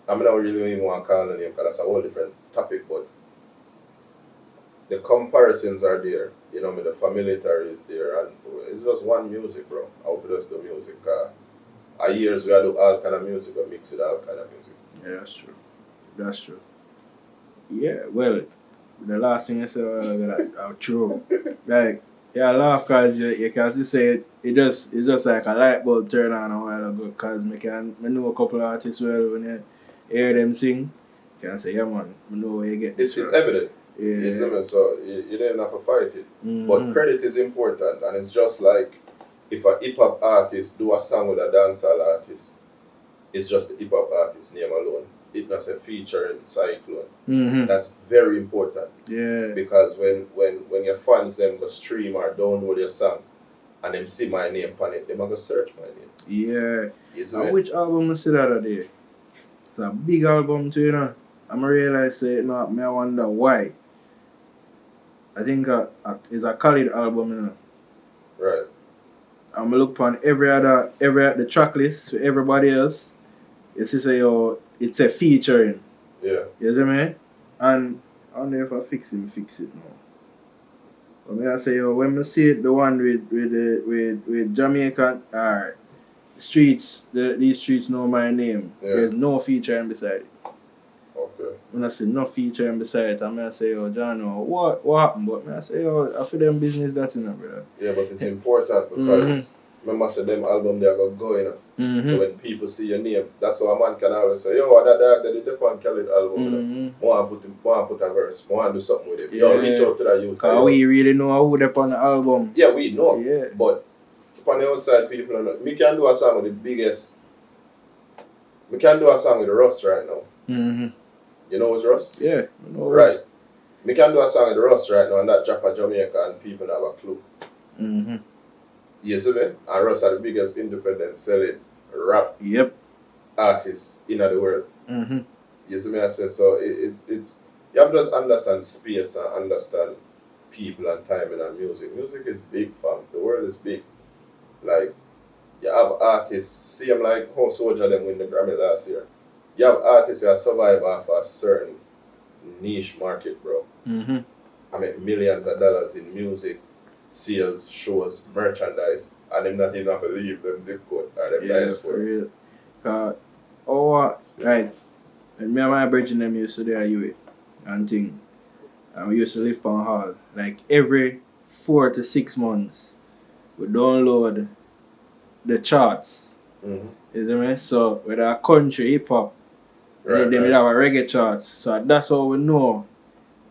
I mean, I don't really even want to call the name because that's a whole different topic, but the comparisons are there. The familiarity is there, and it's just one music, bro. How for just the music? A years we do all kind of music, we mix with all kind of music. Yeah, that's true. Yeah, well, the last thing I said was true. Like, yeah, I laugh because you can see say it's just like a light bulb turn on a while ago because I know a couple of artists well when you hear them sing, you can say, yeah man, I know where you get this. It's evident. Yeah. So you don't have to fight it. But credit is important, and it's just like if a hip hop artist do a song with a dancehall artist, it's just the hip hop artist name alone. It not a featuring Xyclone. That's very important. Yeah. Because when your fans them go stream or download your song and them see my name on it, them gonna search my name. Yeah. You see And me? which album I see the other day? It's a big album too, you know. I'm realize say no, me I wonder why. I think it's a Khalid album, you know. Right. I'm look upon every the track list for everybody else. It's just it's a featuring. Yeah. You see me? And I don't know if I fix it now. But me I say when I see it, the one with Jamaican streets, these streets know my name. Yeah. There's no featuring beside it. Okay. When I say no featuring beside it, I may say, John, what happened? But I say, I feel them business that's in it, brother. Yeah, but it's important because remember say them album they are going. So when people see your name, that's how a man can always say, yo, that dog that did the Pan Khalid album. Want to put a verse, want to do something with it. Yeah. Yo, reach out to that youth. Because we really know who they on the album. Yeah, we know. Yeah. But on the outside, people are not. Me can do a song with the biggest. We can do a song with Russ right now. You know who's Russ? Yeah. I know right. Me can do a song with Russ right now, and that drop a Jamaica, and people have a clue. You see me? And Russ are the biggest independent selling rap artists in the world. You see me? I say so. It's you have to just understand space and understand people and timing and music. Music is big, fam. The world is big. Like, you have artists, see them like how Soulja them win the Grammy last year. You have artists who are survive off a certain niche market, bro. I make millions of dollars in music, sales, shows, merchandise, and them not even have to leave them zip code or them diaspora. For real. Right, and me and my brethren them used to do a UA and thing. And we used to live on hall. Like every 4 to 6 months, we download the charts. You see me? So with our country hip hop, then we have a reggae charts. So that's how we know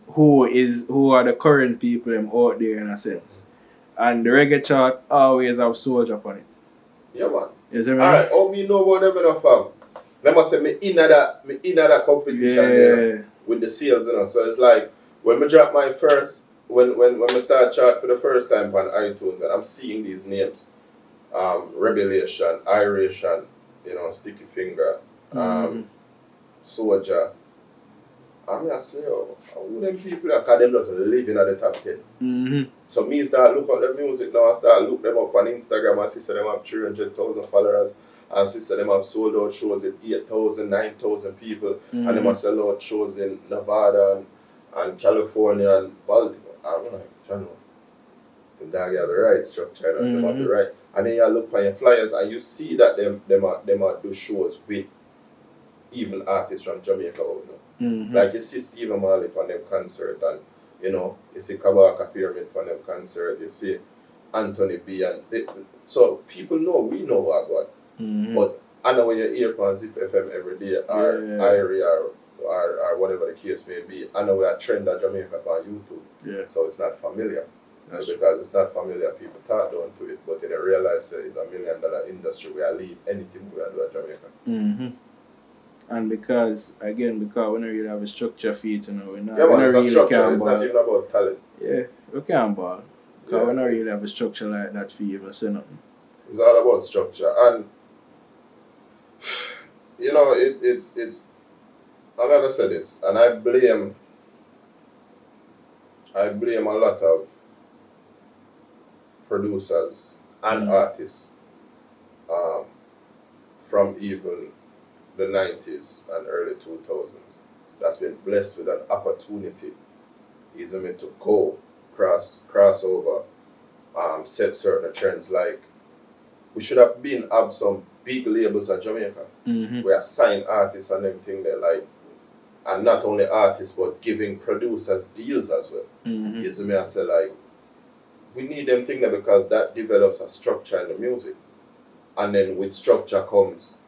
who are the current people them out there in a sense. And the reggae chart always have Soulja on it. Yeah, man. You see me? Alright, how me know about them enough, fam? Remember say me in that competition there with the sales, you know. So it's like when we drop my first when we start chart for the first time on iTunes and I'm seeing these names. Revelation, Iration, you know, Sticky Finger, Soulja. I mean, I say, who them people are? Because them just living at the top 10. So me start look at the music now, I start look them up on Instagram and see so them have 300,000 followers and see so them have sold out shows in 8,000, 9,000 people and them have sell out shows in Nevada and California and Baltimore. I'm like, I don't know. Them dog have the right structure and them have the right. And then you look on your flyers and you see that them are do shows with even artists from Jamaica out now. Like you see Stephen Marley on them concert and you know, you see Kabaka Pyramid on them concert, you see Anthony B and so people know we know what God. But I know when you hear on Zip FM every day or Irie or whatever the case may be, I know we are trend at Jamaica on YouTube. Yeah. So it's not familiar. So because it's not familiar, people talk down to it, but they realize it's $1 million industry where I lead anything we are doing at Jamaica. And because we don't really have a structure for it, you know, we not it's really a structure, can it's ball. not even about talent. Yeah, we can't ball. Because we don't really have a structure like that for you to say nothing. It's all about structure. And, you know, it's I'm going to say this, and I blame a lot of producers and artists from even the 90s and early 2000s that's been blessed with an opportunity to go cross over, set certain trends. Like we should have have some big labels at Jamaica where sign artists and everything there, like, and not only artists but giving producers deals as well. I say like we need them thing there because that develops a structure in the music. And then with structure comes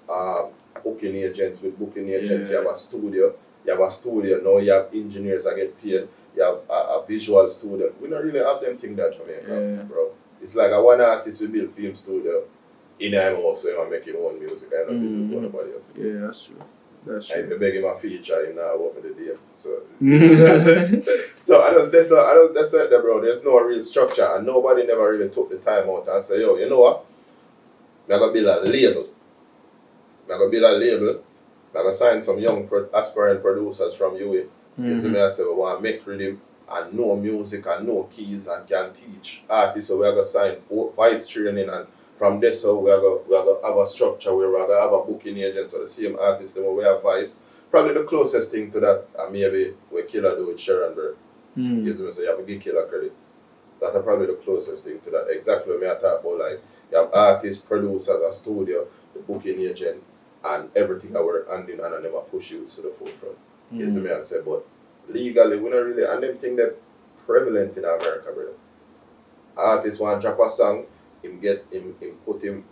booking agents. With booking agents, you have a studio. Now you have engineers that get paid. You have a visual studio. We don't really have them thing that Jamaica, bro. It's like a one artist will build film studio in our house so you make your own music. I don't business with nobody else. Yeah, that's true. That's And if true. you beg him a feature, he now want me the day. So, Yeah. so that's it there, bro. There's no real structure, and nobody never really took the time out and say, yo, you know what? I'm gonna build a label. I'm gonna build a label. I'm gonna sign some young aspiring producers from UA. You see me, I say, we want to make rhythm and know music and know keys and can teach artists. So we're going to sign voice training, and from this, so we're going to have a structure where we're going to have a booking agent. So the same artist, then we have voice. Probably the closest thing to that, maybe we Killer do with Sharon Bird. You see me, so you have to give Killer credit. That's probably the closest thing to that. Exactly what I talk about, like, you have artists, producers, a studio, the booking agent, and everything I work hand in hand and never push you to the forefront. You see me, I say, but legally, we don't really, and them thing that prevalent in America, brother. Artist want to drop a song, him put him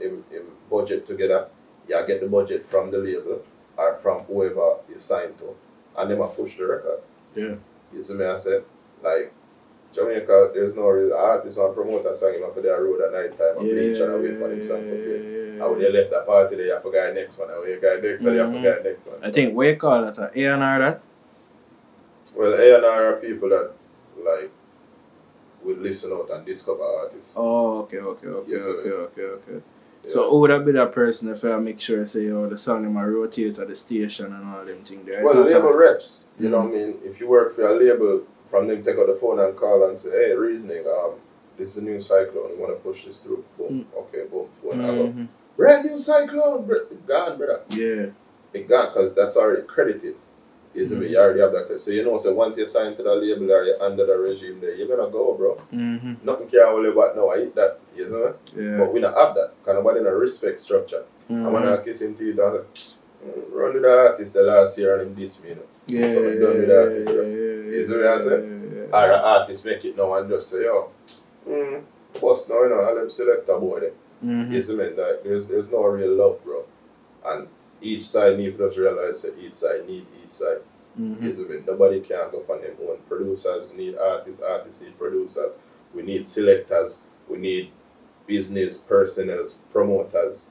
budget together. You get the budget from the label or from whoever you signed to, and them a push the record. Yeah. You see me, I said, like, Jamaica, there's no real artist or promoter song him for their road at night time and bleach and wait for him song for play. And when you left that party there, you forgot the next one. And when you got next one, you forgot the next one. I think, what you call that? A&R that? Well, A&R are people that, like, would listen out and discover artists. Oh, okay. Yes, Okay. Yeah. So who would that be that person if I make sure say, oh, the song them a rotate at the station and all them things there? Well, label reps, you know what I mean? If you work for a label, from them take out the phone and call and say, hey, reasoning, this is the new Xyclone, you want to push this through? Boom, okay, boom, phone album. Brand new Xyclone, gone, brother. Yeah. It gone, because that's already credited. You already have that. So you know, so once you sign to the label or you're under the regime there, you're gonna go, bro. Nothing can hold you back now. I eat that, you know. Yeah. But we don't have that. Because nobody in a respect structure. And when I kiss him teeth, I run with the artist the last year and him diss me, you know. Yeah. So I'm done with the artist. You see what I say? Or the artist make it now and just say, yo, boss now, you know, and them select about it. You see me? Like, there's no real love, bro. And each side need to just realize that each side need each side. You see me? Nobody can go on their own. Producers need artists, artists need producers. We need selectors, we need business personnel, promoters,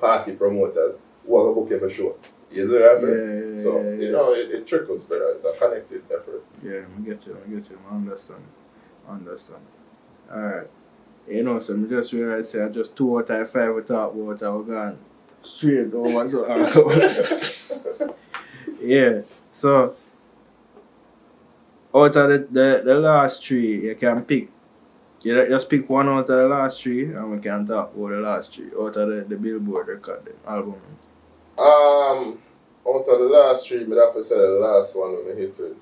party promoters who are going to book every show. You see what I say? Yeah. So, you know, it trickles, brother. It's a connected effort. Yeah, I get you. I understand. Alright. You know, so I just realized say I just 2 out of 5 we talk about I was gone straight over so yeah. So out of the last 3 you can pick. You just pick one out of the last 3 and we can talk about the last 3 out of the Billboard record album. Out of the last 3, but I have to say the last one when I hit with.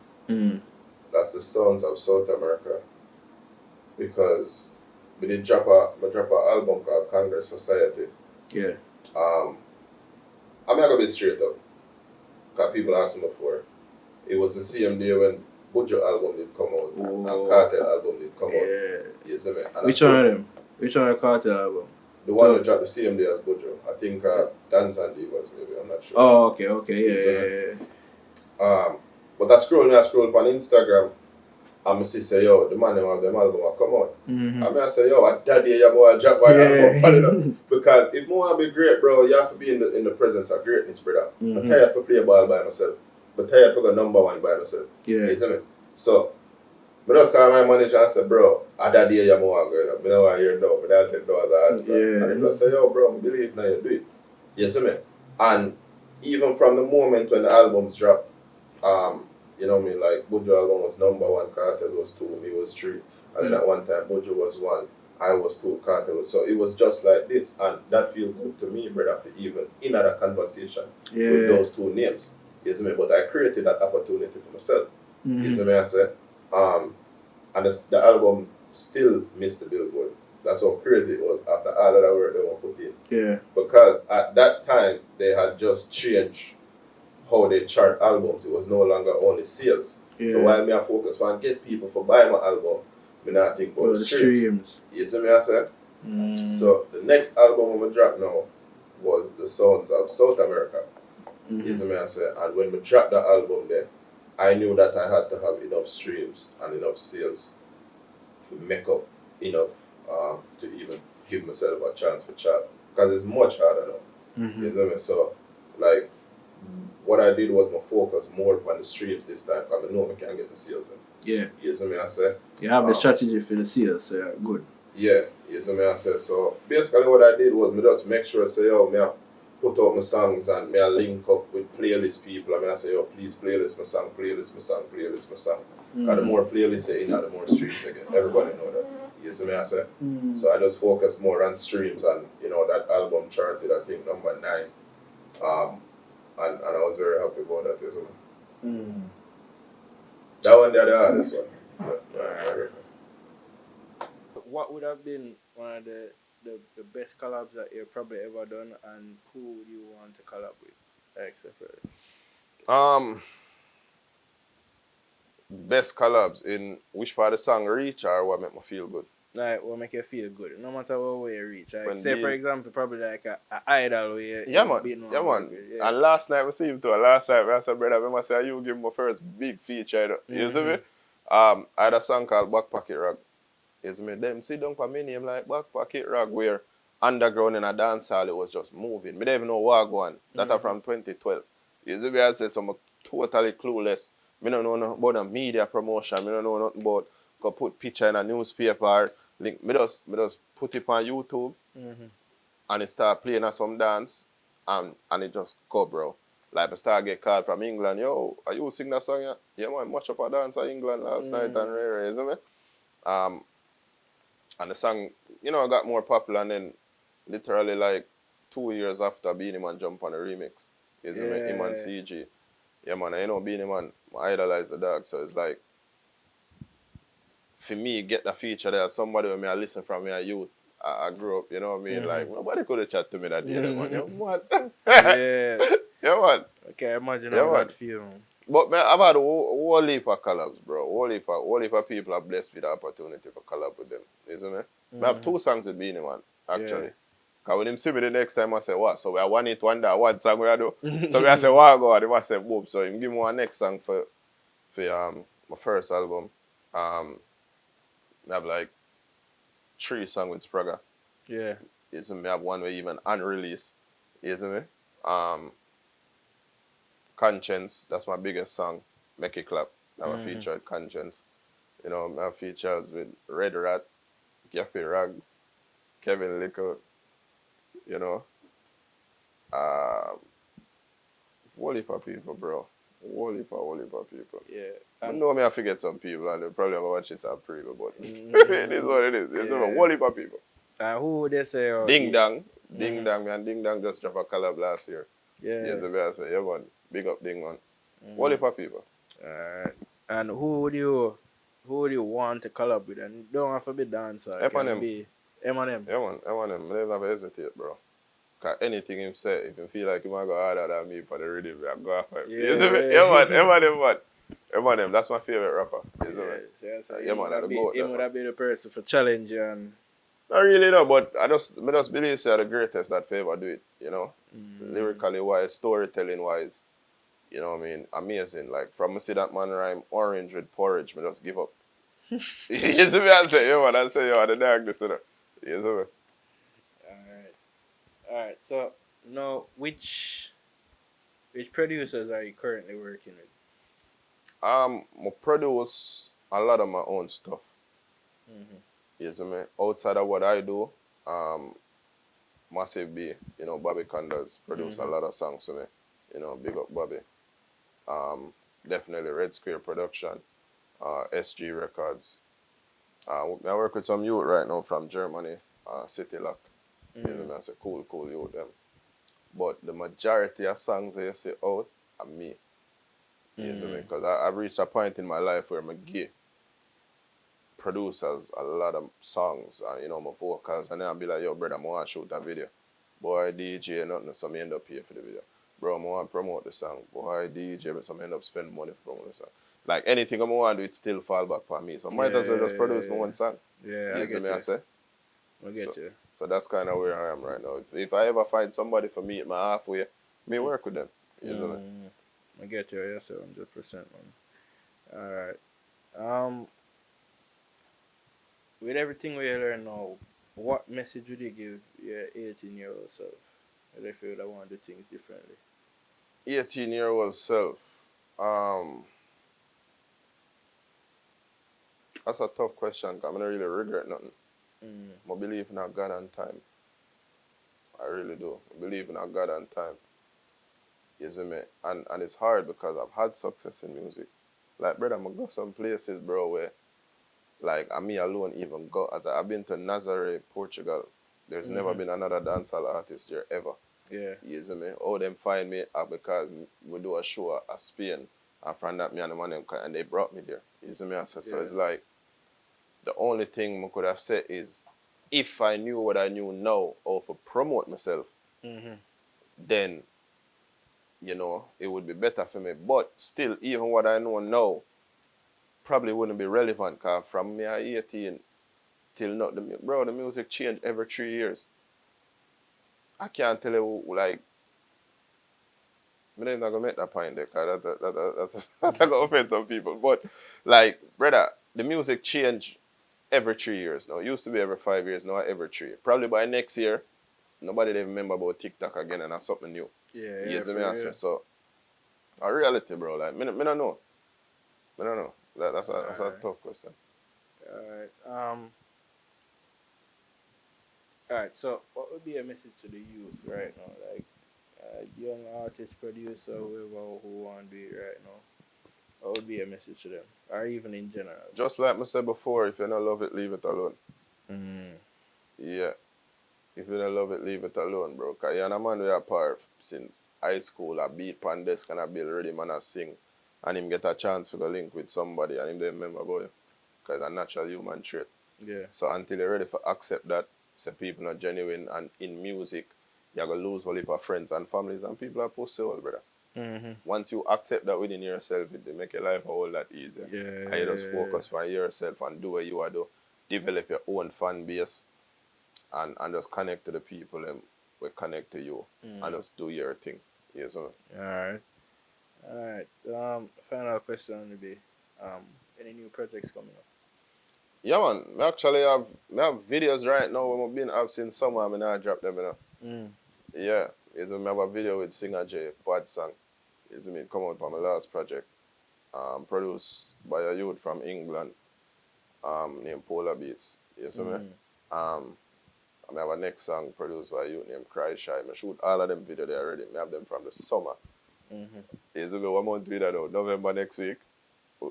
That's the Sounds of South America. Because we did drop an album called Congress Society. Yeah. I'm not gonna be straight up. Because people asked me before. It was the same day when Bujo album did come out and Cartel album did come out. You see me? And Which one of them? Which one of the Cartel album? The one that dropped the same day as Bujo. I think Dance and was maybe, I'm not sure. Oh, okay. Yeah. But I scroll on Instagram and I say, yo, the man of them album will come out. And I say, yo, I daddy you want to drop my album. Because if I want to be great, bro, you have to be in the presence of greatness, brother. I'm tired to play ball by myself. I'm tired to go number 1 by myself. Yeah. You see me? So, I just call my manager and say, bro, I daddy you want to go. I don't want to hear no, but I take no other answer. Yeah. And he just say, yo, bro, I believe now you do it. You see me? And even from the moment when the albums drop, you know what I mean, like Bujo album was number 1, Cartel was 2, me was 3. And then at one time Bujo was 1, I was 2, Cartel was. So it was just like this, and that feel good to me, brother, for even in that conversation with those 2 names. You see me? But I created that opportunity for myself. You see me? I said, and the album still missed the Billboard. That's how crazy it was after all of that work they were put in. Yeah. Because at that time they had just changed how they chart albums. It was no longer only sales. Yeah. So while me I focus on get people for buy my album, me not think about the streams. You see me I said? So the next album I'm gonna drop now was The Sounds of South America. You see me I said? And when we dropped the album there, I knew that I had to have enough streams and enough sales to make up enough to even give myself a chance for chat. Because it's much harder now. You see me? So like what I did was my focus more upon the streams this time because I know I can get the sales in. Yeah. You see me I say? You have the strategy for the sales, so yeah, good. Yeah, you see me I say. So basically what I did was me just make sure I say, yo, me I put out my songs and me I link up with playlist people and me I say, yo, please playlist my song, playlist my song, playlist my song. Because the more playlists you in, the more streams you get. Everybody know that. You see me I say? So I just focus more on streams and that album charted I think number 9. And I was very happy about that as well. That one the hardest one. What would have been one of the best collabs that you've probably ever done, and who would you want to collab with? Except for best collabs in which part of the song reach or what make me feel good? Like what make you feel good, no matter what way you reach. Like, When say for example, probably like a idol where yeah man. Yeah. And last night we see him too. Last night I said, brother, I say you give me my first big feature. You see me? I had a song called Back Pocket Rock. You see me? Them sit down for me name like Back Pocket Rock where underground in a dancehall it was just moving. Me don't even know what going. That are from 2012. You see me? I say some totally clueless. Me don't know nothing about the media promotion. Me don't know nothing about go put picture in a newspaper. Link. Me just put it on YouTube and it start playing at some dance and it just go, bro. Like I start get called from England, yo, are you sing that song? Yeah, man, much up a dance in England last night and rare, isn't it? And the song, got more popular and then literally like 2 years after Beanie Man jump on a remix. Isn't it? Him and CG. Yeah man, Beanie Man, I idolize the dog, so it's like for me get the feature there, somebody when I listen from me a youth. I grew up, you know what I mean? Like, nobody could have chat to me that day, man. You know what? Yeah. Yeah, man. Okay, imagine how that feel, man. But, man, I've had a whole heap of collabs, bro. Whole heap of people are blessed with the opportunity for collab with them, isn't it? I have 2 songs with Beanie Man, actually. Because when him see me the next time, I say, what? So we are one hit wonder, one song we are do. So I say, what go? And I say, boom. So him give me one next song for my first album. I have like 3 songs with Spraga. Yeah. Isn't me have one way even unreleased. Isn't me? Conscience, that's my biggest song. Make It Clap. That was featured Conscience. I have features with Red Rat, Gaffy Rags, Kevin Lickle, whole heap of people, bro. Whole heap of people. Yeah. I know me I forget some people and they probably have watched this up preview, but it is what it is. It's a whole heap of people. Who would they say? Ding Dong. Ding Dong, man. Ding Dong just dropped a collab last year. Yeah. Yes, the way I say, yeah, man. Big up Ding, man. Whole heap of people. Alright. And who would you want to collab with? And you don't have to be dancer. Eminem. Be Eminem. Yeah, man. Eminem. I never hesitate, bro. Because anything him say, if you feel like you might go harder than me for the rhythm, I go after him. Yeah, man. Eminem, man. Eminem, that's my favorite rapper. Yeah, man. Him would be the person for challenge and. Not really, no, but I just believe they're the greatest that favor do it, Lyrically wise, storytelling wise, you know what I mean? Amazing. Like, from me see that man rhyme orange with porridge, me just give up. You see me, I say, yo, man, I say, yo, the darkness, You see me? Alright, so now which producers are you currently working with? I produce a lot of my own stuff. You see me? Outside of what I do, Massive B, Bobby Condas produce a lot of songs to me. Big up Bobby. Definitely Red Square Production, SG Records. I work with some youth right now from Germany, City Lock. You know me? I say cool youth them. But the majority of songs that you see out are me. You know me? Because I've reached a point in my life where I'm gay producers a lot of songs and my vocals, and then I'll be like, yo brother, I want to shoot a video. Boy DJ nothing, so me end up paying for the video. Bro, I want to promote the song. Boy DJ, so I end up spending money for promote the song. Like anything I want to do, it still fall back for me. So I might as well just produce my one song. Yeah, I get you. I get you. So that's kind of where I am right now. If I ever find somebody for me at my halfway, me work with them. I get you. Yes, 100%, man. Alright. With everything we learn now, what message would you give your 18-year-old self if you would want to do things differently? 18-year-old self. Um, that's a tough question. 'Cause I don't really regret nothing. Mm. I believe in a God and time. I really do. I believe in a God and time. You see me? And it's hard because I've had success in music. Like, brother, I'm gonna go some places, bro, where like I me alone even go. As I've been to Nazaré, Portugal. There's never Mm-hmm. been another dancehall artist there ever. Yeah. You see me? All them find me because we do a show at Spain. And from that, me and the man them and they brought me there. You see me? I said, so Yeah. it's like the only thing I could have said is if I knew what I knew now or to promote myself, Mm-hmm. then it would be better for me. But still, even what I know now probably wouldn't be relevant because from me at 18 till not the music changed every 3 years. I can't tell you like I'm not gonna make that point there because that's gonna offend some people. But like, brother, the music change every 3 years now. It used to be every 5 years, now every 3. Probably by next year, nobody even remember about TikTok again and that's something new. Yeah. You Yeah. see me For I say real. so a reality, bro. Like me don't know. Me don't know. That's a Alright. tough question. Alright. Alright. So, what would be a message to the youth right now? Like, young artist, producer, whoever who want to be it right now. What would be a message to them, or even in general? Just like I said before, if you don't love it, leave it alone. Mm. Yeah. If you don't love it, leave it alone, bro. Cause you're a man we are part since high school. I beat pan desk and I build ready man I sing. And him get a chance to go link with somebody and him they remember about you. Cause it's a natural human trait. Yeah. So until you're ready for accept that, say people not genuine and in music, you're gonna lose a heap of friends and families and people are pussy all, brother. Mm-hmm. Once you accept that within yourself, it will make your life a whole lot easier. And you just Yeah. focus on yourself and do what you want to do. Develop your own fan base and just connect to the people and we connect to you and Mm. just do your thing. Yes, sir. All right. All right. Final question will be, um, any new projects coming up? Yeah, man. Me have videos right now when I've been out since summer. I not drop them, Mm. Yeah. Yes, me have a video with Singer J, Bad Song. Yes, me come out from my last project. Produced by a youth from England, named Polar Beats. Yes, me. Mm. Um, I have a next song produced by a youth named Cry Shy. I shoot all of them video there already. I have them from the summer. Mm-hmm. Yes, me 1 month with that out. November next week.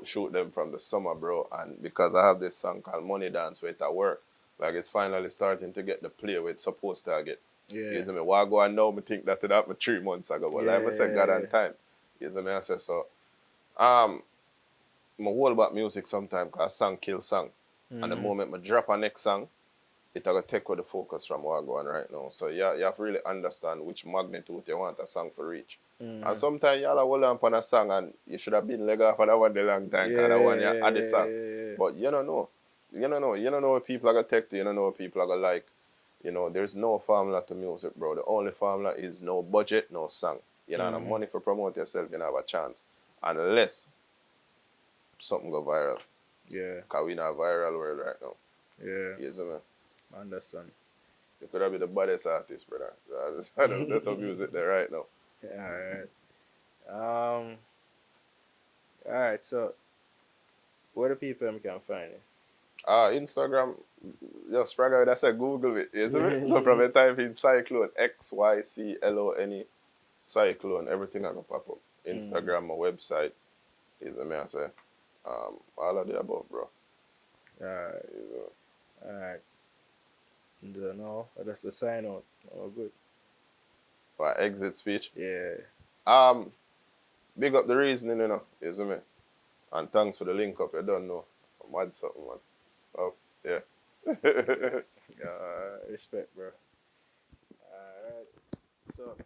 Shoot them from the summer, bro. And because I have this song called Money Dance where it at work, like it's finally starting to get the play where it's supposed to get. You Yeah. see me? Why go and now me think that it happened 3 months ago. But like I said, God Yeah. and time. You see me? I say so. Um, I'm a whole about music sometimes because song kill song. And the Mm-hmm. moment I drop a next song, it will take away the focus from what I'm going right now. So yeah, you have to really understand which magnitude you want a song to reach. And Mm-hmm. sometimes y'all hold on on a song and you should have been leg off for that one the long time because that one you Yeah. add the song. Yeah. But you don't know. You don't know. You don't know what people are gonna take to, you don't know what people are gonna like. There's no formula to music, bro. The only formula is no budget, no song. You don't have Mm-hmm. money for promote yourself, you don't have a chance. Unless something go viral. Yeah. Cause we in a viral world right now. Yeah. You see me? I understand. You could have been the baddest artist, brother. That's some music there right now. All right. Um. All right. So, where the people can find Instagram, Spragger, that's a Google it, isn't it? So from it? the time in Xyclone, Xyclone, Cyclone, everything I can pop up. Mm. Instagram, my website, is a me I say. All of the above, bro. All right. Is, All right. No, that's the sign out. Oh, good. my exit speech. Yeah. Um, Big up the reasoning, is me. And thanks for the link up, you don't know. I'm mad something, man. Oh, yeah. Respect, bro. All right. So,